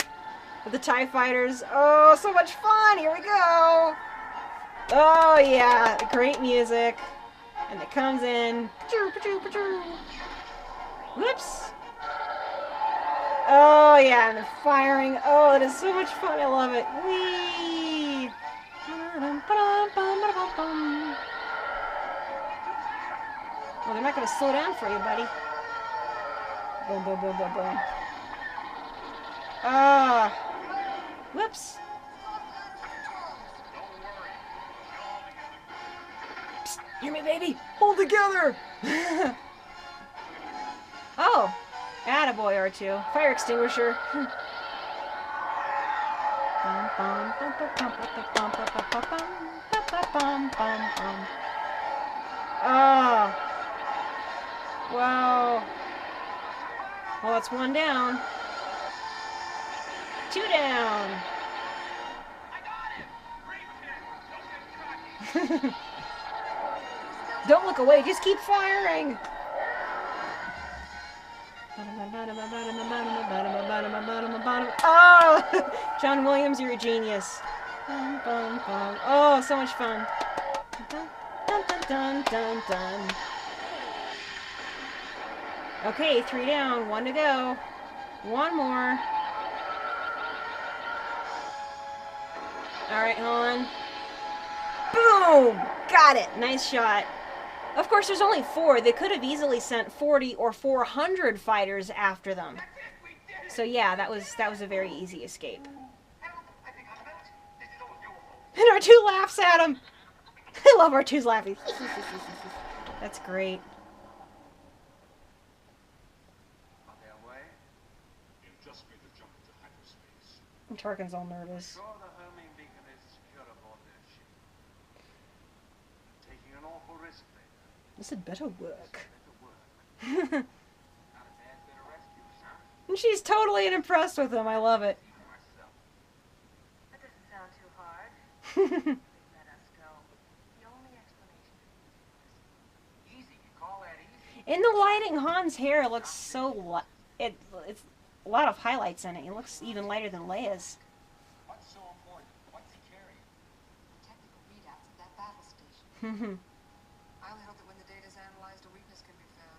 S2: With the TIE fighters. Oh, so much fun. Here we go. Oh, yeah. Great music. And it comes in. Whoops. Oh, yeah. And the firing. Oh, it is so much fun. I love it. Whee. Well, they're not going to slow down for you, buddy. Boom, boom, boom, boom, boom. Ah. Whoops. Psst, hear me, baby. Hold together. Oh. Attaboy, R2. Fire extinguisher. Ah. Wow. Well, that's one down. Two down. Don't look away, just keep firing. Oh, John Williams, you're a genius. Oh, so much fun. Dun, dun, dun, dun, dun. Okay, 3 down, 1 to go. One more. Alright, Han. Boom! Got it! Nice shot. Of course, there's only 4. They could have easily sent 40 or 400 fighters after them. So yeah, that was a very easy escape. And R2 laughs at him. I love R2's laughing. That's great.
S3: On their way,
S7: You just made the jump into hyperspace.
S2: And Tarkin's all nervous.
S3: sure the homing beacon is secure aboard their ship. Taking an awful risk there.
S2: This had better work.
S3: Better work. Not a bad bit of rescue, huh?
S2: And she's totally unimpressed with him. I love it.
S3: Myself.
S4: That doesn't sound too hard. Please let us go. The only explanation
S3: Easy, you call that easy?
S2: In the lighting, Han's hair looks so it's a lot of highlights in it. It looks even lighter than Leia's.
S8: What's so important? What's he carrying?
S4: technical readouts at that battle station.
S2: It's
S4: I only hope that when the data's analyzed, a weakness can be found.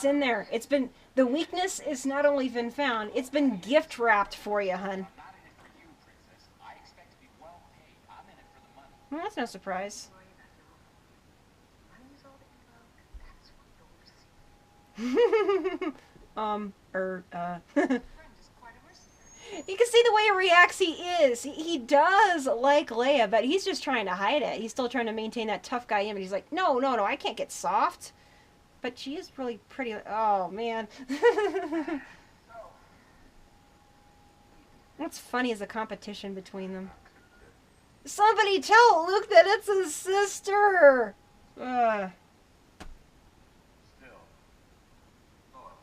S2: in there. It's been the weakness is not only been found, it's been gift wrapped for you, hun.
S8: I'm not in it for you, Princess. I expect to be well paid. I'm in it for the money.
S2: Well, that's no surprise.
S4: Money's all that you love, and that's what you'll receive. Friend is quite a mercenary.
S2: You can see the way he reacts. He is. He does like Leia, but he's just trying to hide it. He's still trying to maintain that tough guy image. He's like, no, no, no, I can't get soft. But she is really pretty. Oh, man. What's funny is the competition between them. Somebody tell Luke that it's his sister.
S3: Still. Oh,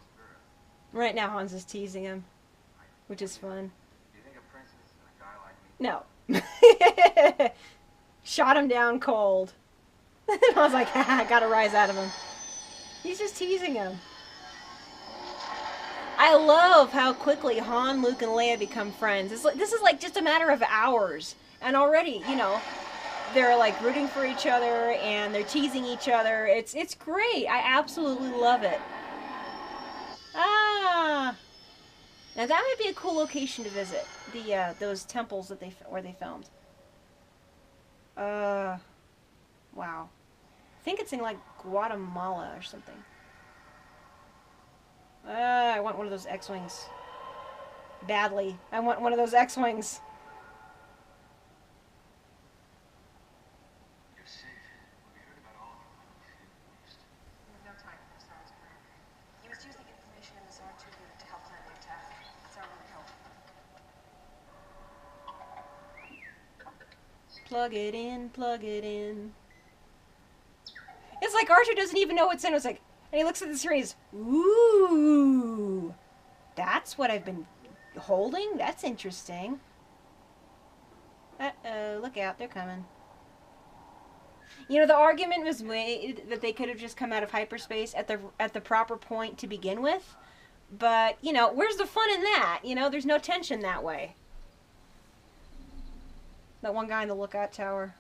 S3: spirit.
S2: Right now, Hans is teasing him, which is fun.
S3: You think a princess and a guy like me?
S2: No. Shot him down cold. I was like, haha, got a rise out of him. He's just teasing him. I love how quickly Han, Luke, and Leia become friends. This is like just a matter of hours. And already, you know, they're like rooting for each other and they're teasing each other. It's great. I absolutely love it. Ah. Now that might be a cool location to visit. The those temples that where they filmed. Wow. I think it's in like Guatemala or something. I want one of those X-Wings. Badly. I want one of those X-Wings.
S3: You're safe. We heard about all of them.
S4: We have no time for Sarah's plan. You must use the information in this R2 unit to help plan the attack. Sarah will help.
S2: Plug it in, plug it in. It's like Archer doesn't even know what's in it. It's like, and he looks at the series. Ooh, that's what I've been holding? That's interesting. Uh-oh, look out, they're coming.
S1: You know, the argument was made that they could have just come out of hyperspace at the proper point to begin with. But, you know, where's the fun in that? You know, there's no tension that way. That one guy in the lookout tower.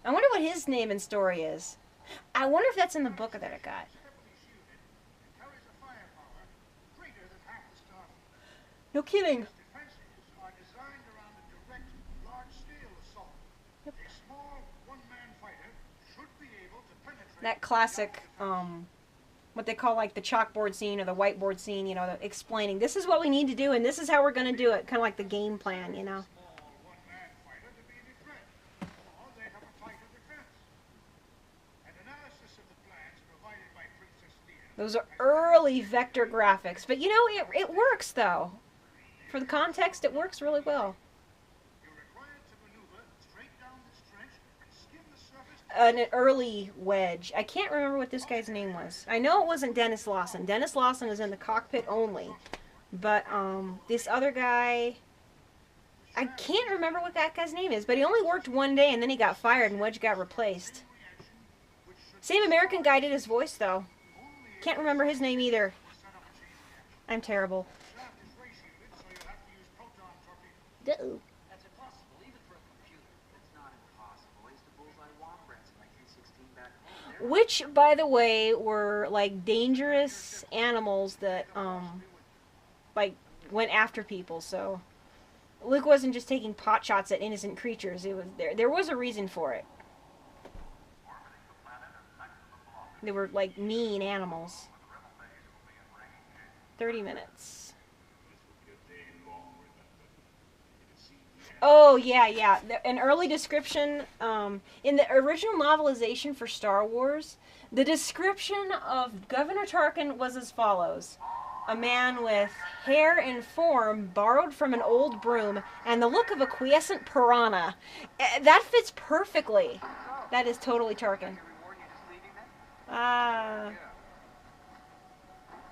S1: I wonder what his name and story is. I wonder if that's in the book that I got.
S7: Carries a firepower greater than half the star.
S1: No kidding.
S7: Defenses are designed around a direct, large-scale assault. A small one-man fighter should be able to penetrate
S1: That classic, what they call like the chalkboard scene or the whiteboard scene, you know, explaining this is what we need to do and this is how we're going to do it. Kind of like the game plan, you know.
S7: small one-man fighter to be any threat, or they have a tighter defense. An analysis of the plans provided by Princess Leia.
S1: Those are early vector graphics. But, you know, it works, though. For the context, it works really well.
S7: You're required to maneuver straight down this trench and skim the surface.
S1: An early wedge. I can't remember what this guy's name was. I know it wasn't Dennis Lawson. Dennis Lawson is in the cockpit only. But this other guy, I can't remember what that guy's name is. But he only worked one day and then he got fired and Wedge got replaced. Same American guy did his voice, though. Can't remember his name either. I'm terrible.
S7: Shaft is ray shielded, so you'll have to use proton torpedoes.
S8: That's impossible, even for a computer.
S3: It's not impossible. I used to bullseye wombats in my K-16 back home.
S1: Which, by the way, were like dangerous animals that like went after people. So Luke wasn't just taking pot shots at innocent creatures. It was there was a reason for it. They were like mean animals. 30 minutes. Oh, yeah. An early description, in the original novelization for Star Wars, the description of Governor Tarkin was as follows. A man with hair and form borrowed from an old broom and the look of a quiescent piranha. That fits perfectly. That is totally Tarkin.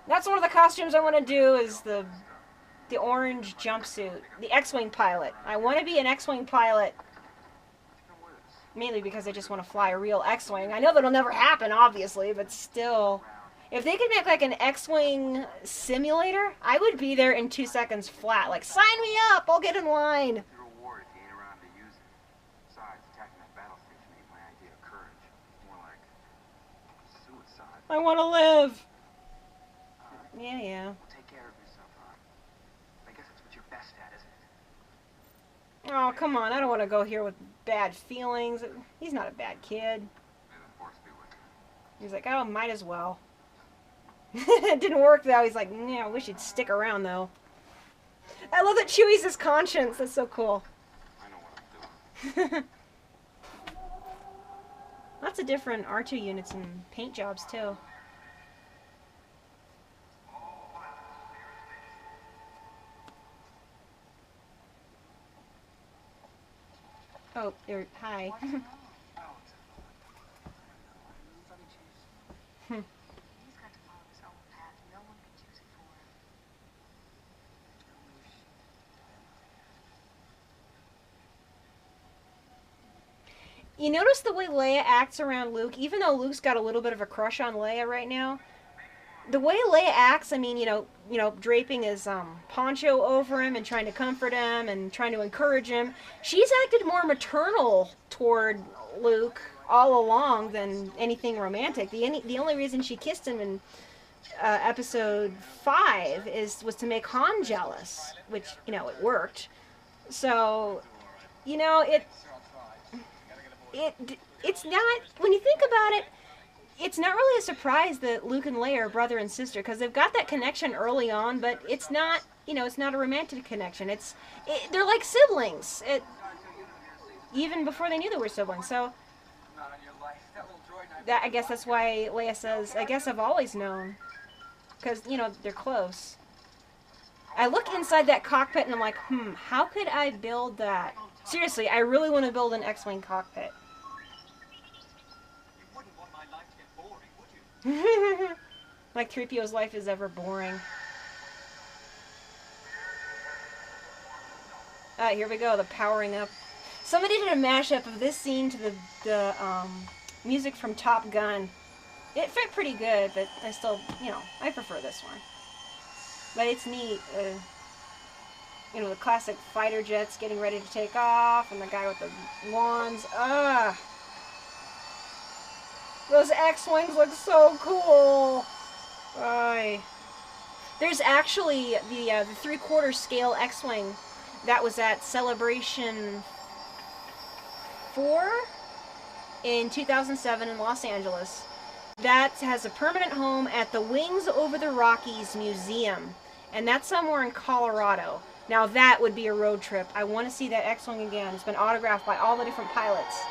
S1: That's one of the costumes I want to do is the orange jumpsuit. The X-Wing pilot. I want to be an X-Wing pilot. Mainly because I just want to fly a real X-Wing. I know that'll never happen, obviously, but still. If they could make like an X-Wing simulator, I would be there in 2 seconds flat. Like, sign me up! I'll get in line.
S3: The reward if you ain't around to use it. Besides, attacking that battle station ain't my idea of courage. More like suicide.
S1: I want to live. Yeah.
S3: Well, take care of yourself, huh? I guess that's what you're best at, isn't it?
S1: Oh, come on. I don't want to go here with bad feelings. He's not a bad kid.
S3: May the force be with you.
S1: He's like, oh, might as well. It didn't work, though. He's like, yeah, I wish he'd stick around, though. I love that Chewie's his conscience. That's so cool.
S3: I know what I'm doing.
S1: Lots of different R2 units and paint jobs, too. Oh, there. Hi.
S4: He's got to follow his own path. No one can choose it for him.
S1: You notice the way Leia acts around Luke, even though Luke's got a little bit of a crush on Leia right now. The way Leia acts, I mean, you know, draping his poncho over him and trying to comfort him and trying to encourage him. She's acted more maternal toward Luke all along than anything romantic. The only reason she kissed him in episode 5 was to make Han jealous, which, you know, it worked. So, you know, it's not, when you think about it, it's not really a surprise that Luke and Leia are brother and sister, because they've got that connection early on, but it's not, you know, it's not a romantic connection. They're like siblings, even before they knew they were siblings. So, I guess that's why Leia says, I guess I've always known, because, you know, they're close. I look inside that cockpit and I'm like, how could I build that? Seriously, I really want to build an X-Wing cockpit. Like 3PO's life is ever boring. Here we go, the powering up. Somebody did a mashup of this scene to the music from Top Gun. It fit pretty good, but I still, you know, I prefer this one. But it's neat. You know, the classic fighter jets getting ready to take off, and the guy with the wands. Those X-Wings look so cool. There's actually the 3/4 scale X-Wing that was at Celebration 4 in 2007 in Los Angeles. That has a permanent home at the Wings Over the Rockies Museum, and that's somewhere in Colorado. Now that would be a road trip. I want to see that X-Wing again. It's been autographed by all the different pilots.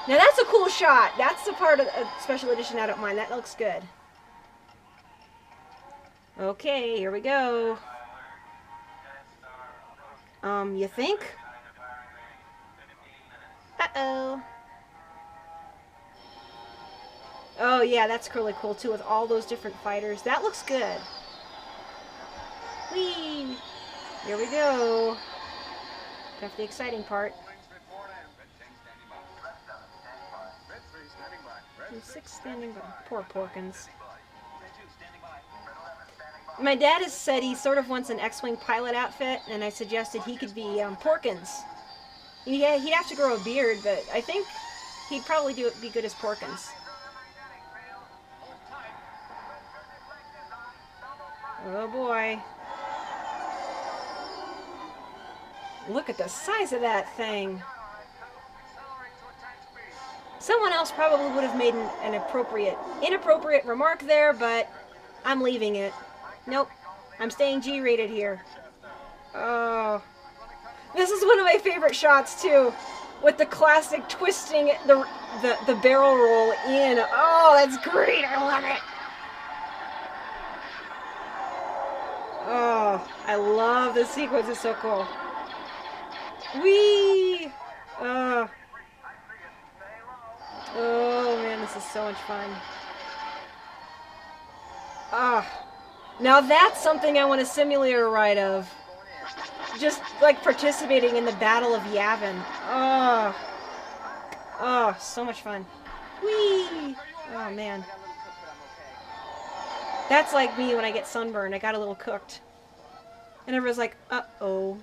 S1: Now that's a cool shot. That's the part of the special edition I don't mind. That looks good. Okay, here we go. You think? Uh-oh. Oh yeah, that's really cool too, with all those different fighters. That looks good. Whee! Here we go. That's the exciting part. And 6 standing by. Poor Porkins. My dad has said he sort of wants an X-Wing pilot outfit, and I suggested he could be Porkins. Yeah, he'd have to grow a beard, but I think he'd probably be good as Porkins. Oh boy. Look at the size of that thing. Someone else probably would have made an inappropriate remark there, but I'm leaving it. Nope. I'm staying G-rated here. Oh. This is one of my favorite shots too, with the classic twisting the barrel roll in. Oh, that's great. I love it. Oh, I love this sequence. It's so cool. Whee! Oh man, this is so much fun. Now that's something I want a simulator ride of. Just like participating in the Battle of Yavin. Oh, so much fun. Whee! Oh man. That's like me when I get sunburned. I got a little cooked. And everyone's like, uh-oh.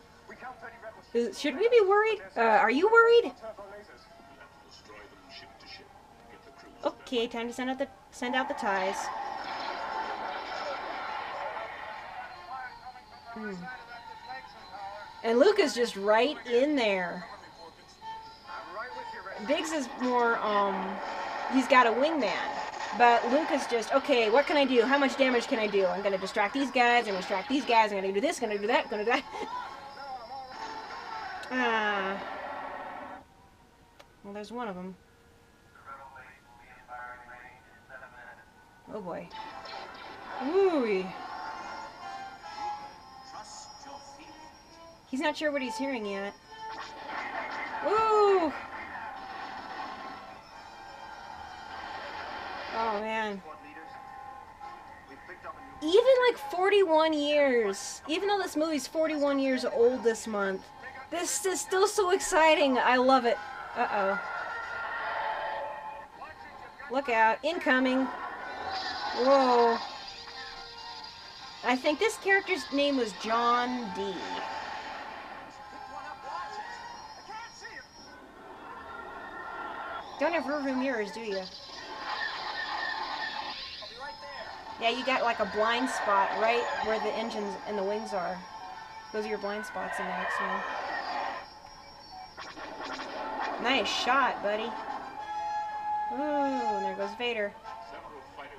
S1: Should we be worried? Are you worried? Okay, time to send out the ties. And Luke is just right in there. Biggs is more, he's got a wingman. But Luke is just, okay, what can I do? How much damage can I do? I'm gonna distract these guys, I'm gonna distract these guys, I'm gonna do this, gonna do that, gonna do that. Well, there's one of them. Oh boy. Ooh. He's not sure what he's hearing yet. Ooh. Oh man. Even like 41 years, even though this movie's 41 years old this month, this is still so exciting. I love it. Uh-oh. Look out. Incoming. Whoa. I think this character's name was John D. Don't have rearview mirrors, do you? Yeah, you got like a blind spot right where the engines and the wings are. Those are your blind spots in the X-Wing. Nice shot, buddy. Ooh, and there goes Vader.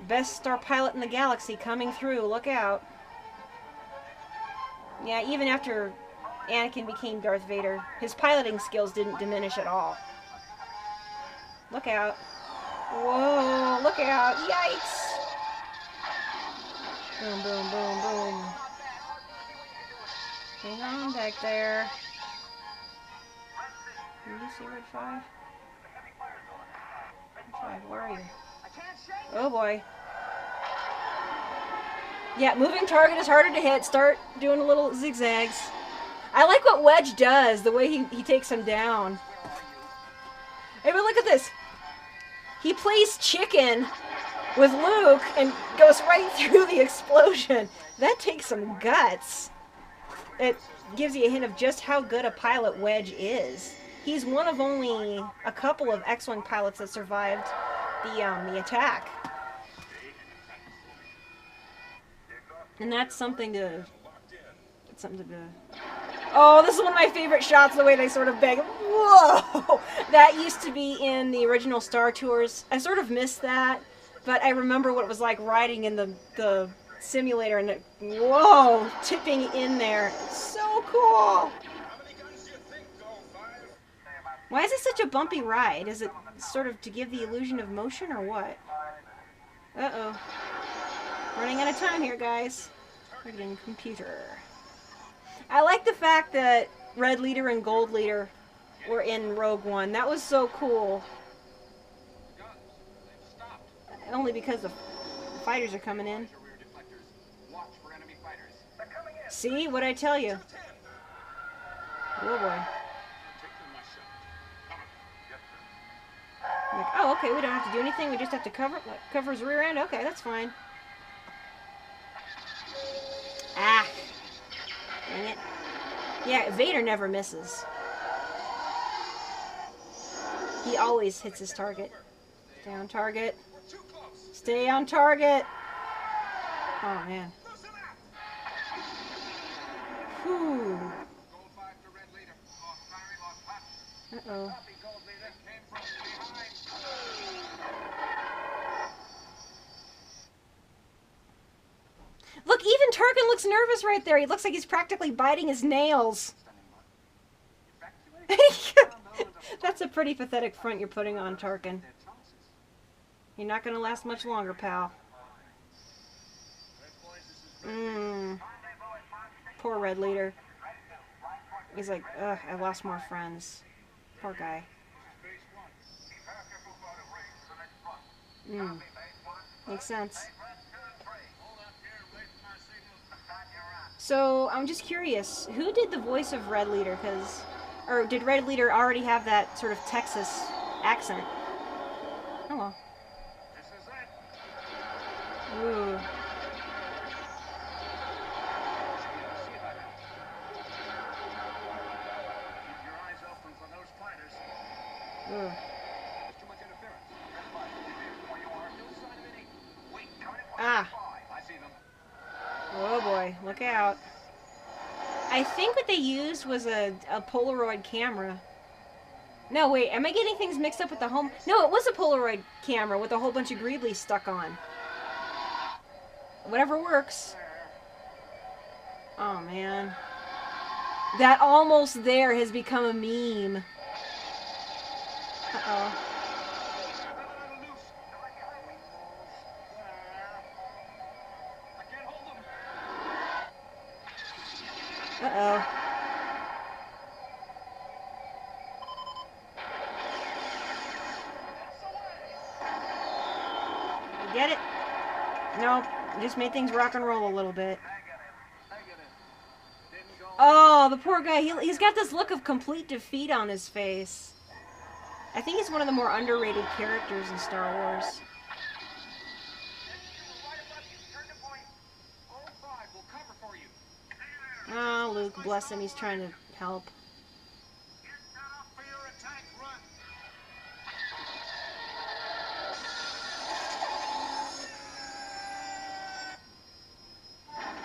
S1: Best star pilot in the galaxy coming through. Look out. Yeah, even after Anakin became Darth Vader, his piloting skills didn't diminish at all. Look out. Whoa, look out. Yikes. Boom, boom, boom, boom. Hang on back there. Can you see Red 5? Red 5, where are you? Oh boy. Yeah, moving target is harder to hit. Start doing a little zigzags. I like what Wedge does, the way he takes him down.
S2: Hey, but look at this. He plays chicken with Luke and goes right through the explosion. That takes some guts. It gives you a hint of just how good a pilot Wedge is. He's one of only a couple of X-Wing pilots that survived the attack. And that's something to... Oh, this is one of my favorite shots, the way they sort of bang. Whoa! That used to be in the original Star Tours. I sort of missed that, but I remember what it was like riding in the simulator and whoa, tipping in there. So cool! Why is it such a bumpy ride? Is it sort of to give the illusion of motion or what? Uh-oh. Running out of time here, guys. Friggin' computer. I like the fact that Red Leader and Gold Leader were in Rogue One. That was so cool. Only because the fighters are coming in. See? What'd I tell you? Oh boy. Like, oh, okay, we don't have to do anything. We just have to cover his rear end. Okay, that's fine. Ah. Dang it. Yeah, Vader never misses. He always hits his target. Stay on target. Stay on target. Oh, man. Whew. Uh-oh. Look, even Tarkin looks nervous right there. He looks like he's practically biting his nails. That's a pretty pathetic front you're putting on, Tarkin. You're not going to last much longer, pal. Poor Red Leader. He's like, ugh, I lost more friends. Poor guy. Makes sense. So, I'm just curious, who did the voice of Red Leader? Or did Red Leader already have that sort of Texas accent? Oh well. Ooh. Ooh. Ah. Oh boy, look out. I think what they used was a Polaroid camera. No, wait, am I getting things mixed up with the home? No, it was a Polaroid camera with a whole bunch of greeblies stuck on. Whatever works. Oh, man. That almost there has become a meme. Uh-oh. Uh-oh. You get it? Nope. Just made things rock and roll a little bit. Oh, the poor guy. He's got this look of complete defeat on his face. I think he's one of the more underrated characters in Star Wars. Oh, Luke, bless him. He's trying to help.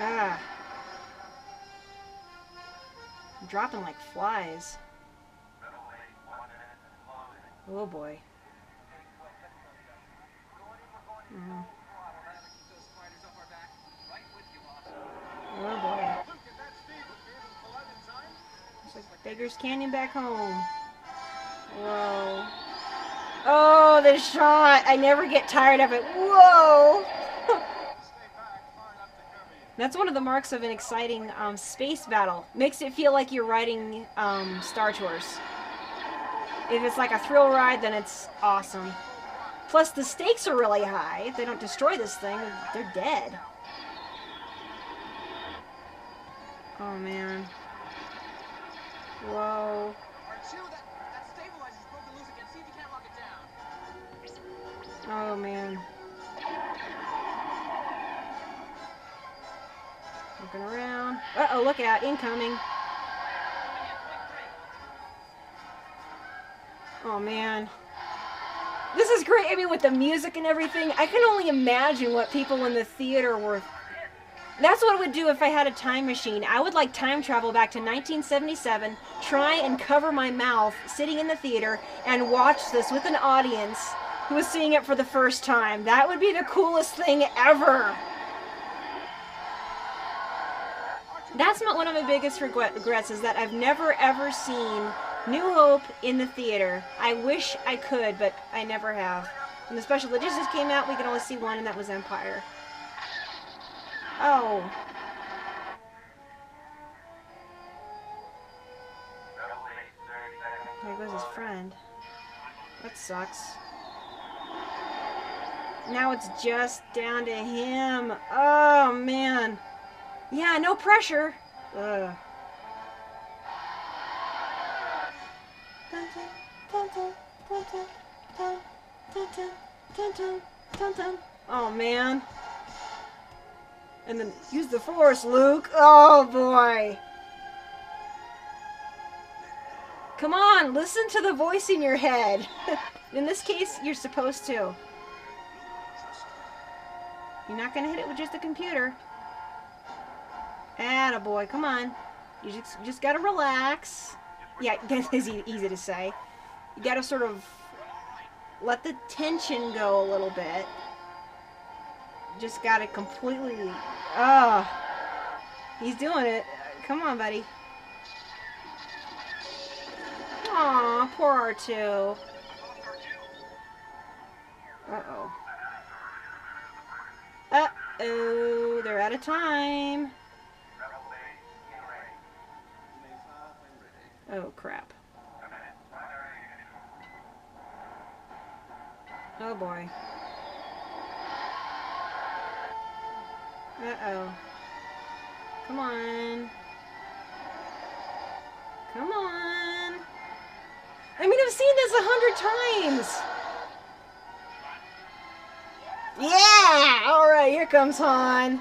S2: Ah. Dropping like flies. Oh boy. Oh boy. It's like Beggar's Canyon back home. Whoa. Oh, the shot! I never get tired of it. Whoa! That's one of the marks of an exciting space battle. Makes it feel like you're riding Star Tours. If it's like a thrill ride, then it's awesome. Plus, the stakes are really high. If they don't destroy this thing, they're dead. Oh, man. Whoa.
S8: That stabilizer's broken loose again. See if you can't lock
S2: Oh, man. Looking around. Uh-oh, look out. Incoming. Oh, man. This is great. I mean, with the music and everything, I can only imagine what people in the theater were. That's what I would do if I had a time machine. I would like time travel back to 1977, try and cover my mouth sitting in the theater, and watch this with an audience who was seeing it for the first time. That would be the coolest thing ever. That's not one of my biggest regrets, is that I've never ever seen New Hope in the theater. I wish I could, but I never have. When the special editions came out, we could only see one, and that was Empire. Oh. There goes his friend. That sucks. Now it's just down to him. Oh, man. Yeah, no pressure. Ugh. Oh, man. And then use the Force, Luke. Oh, boy. Come on, listen to the voice in your head. In this case, you're supposed to. You're not going to hit it with just a computer. Attaboy, come on. You just got to relax. Yeah, that's easy to say. You got to sort of let the tension go a little bit. Just got to completely... Oh. He's doing it. Come on, buddy. Aw, poor R2. Uh-oh. Uh-oh, they're out of time. Oh, crap. Oh, boy. Uh-oh. Come on. Come on. I mean, I've seen this 100 times. Yeah! Alright, here comes Han.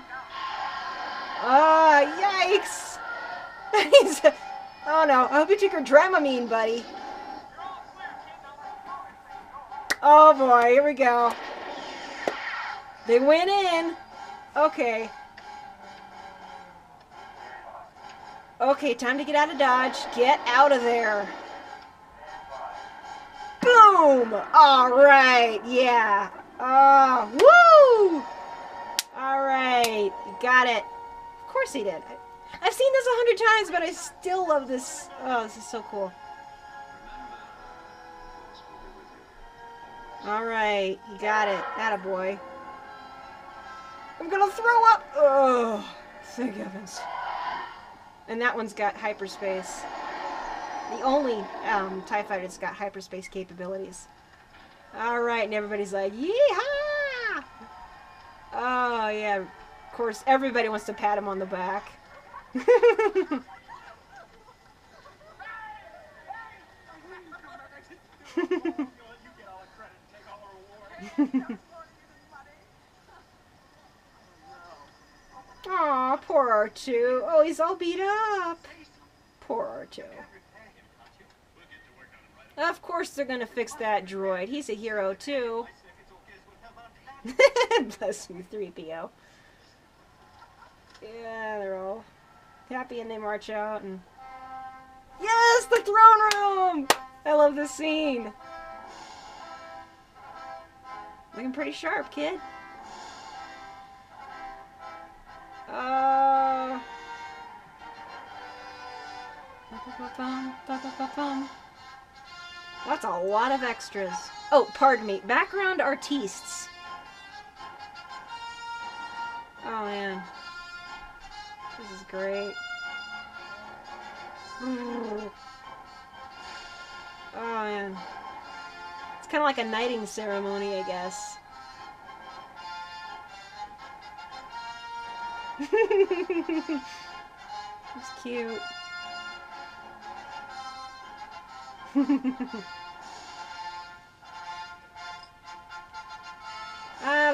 S2: Oh, yikes. Oh, no. I hope you took your Dramamine, buddy. Oh, boy. Here we go. They went in. Okay. Okay, time to get out of Dodge. Get out of there. Boom! Alright, yeah. Woo! Alright, you got it. Of course he did. I've seen this 100 times, but I still love this. Oh, this is so cool. Alright, you got it. Attaboy. I'm gonna throw up! Oh, thank heavens. And that one's got hyperspace. The only TIE fighter that's got hyperspace capabilities. Alright, and everybody's like, yeehaw! Oh, yeah. Of course, everybody wants to pat him on the back. Aw, poor R2. Oh, he's all beat up. Poor R2. Of course they're gonna fix that droid. He's a hero, too. Bless you, 3PO. Yeah, they're all happy and they march out and... Yes, the throne room! I love this scene. Looking pretty sharp, kid. That's a lot of extras. Oh, pardon me. Background artistes. Oh, man. This is great. Oh, man. It's kind of like a knighting ceremony, I guess. It's cute.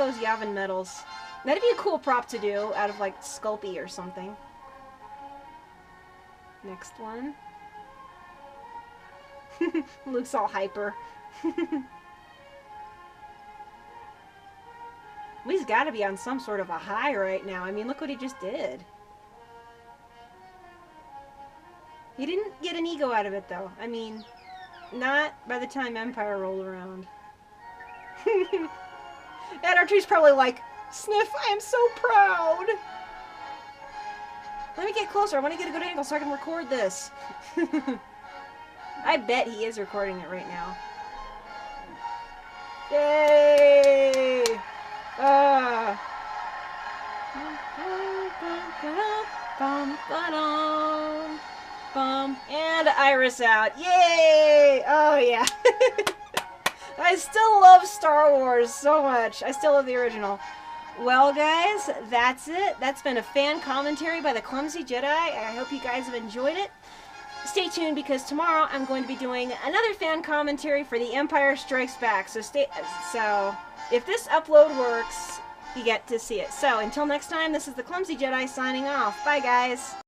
S2: those Yavin medals. That'd be a cool prop to do out of like Sculpey or something. Next one. Luke's all hyper. He's got to be on some sort of a high right now. I mean, look what he just did. He didn't get an ego out of it, though. I mean, not by the time Empire rolled around. And Archie's probably like, Sniff, I am so proud. Let me get closer. I want to get a good angle so I can record this. I bet he is recording it right now. Yay! And Iris out. Yay! Oh, yeah. I still love Star Wars so much. I still love the original. Well, guys, that's it. That's been a fan commentary by the Clumsy Jedi. I hope you guys have enjoyed it. Stay tuned because tomorrow I'm going to be doing another fan commentary for The Empire Strikes Back. So if this upload works, you get to see it. So until next time, this is the Clumsy Jedi signing off. Bye, guys.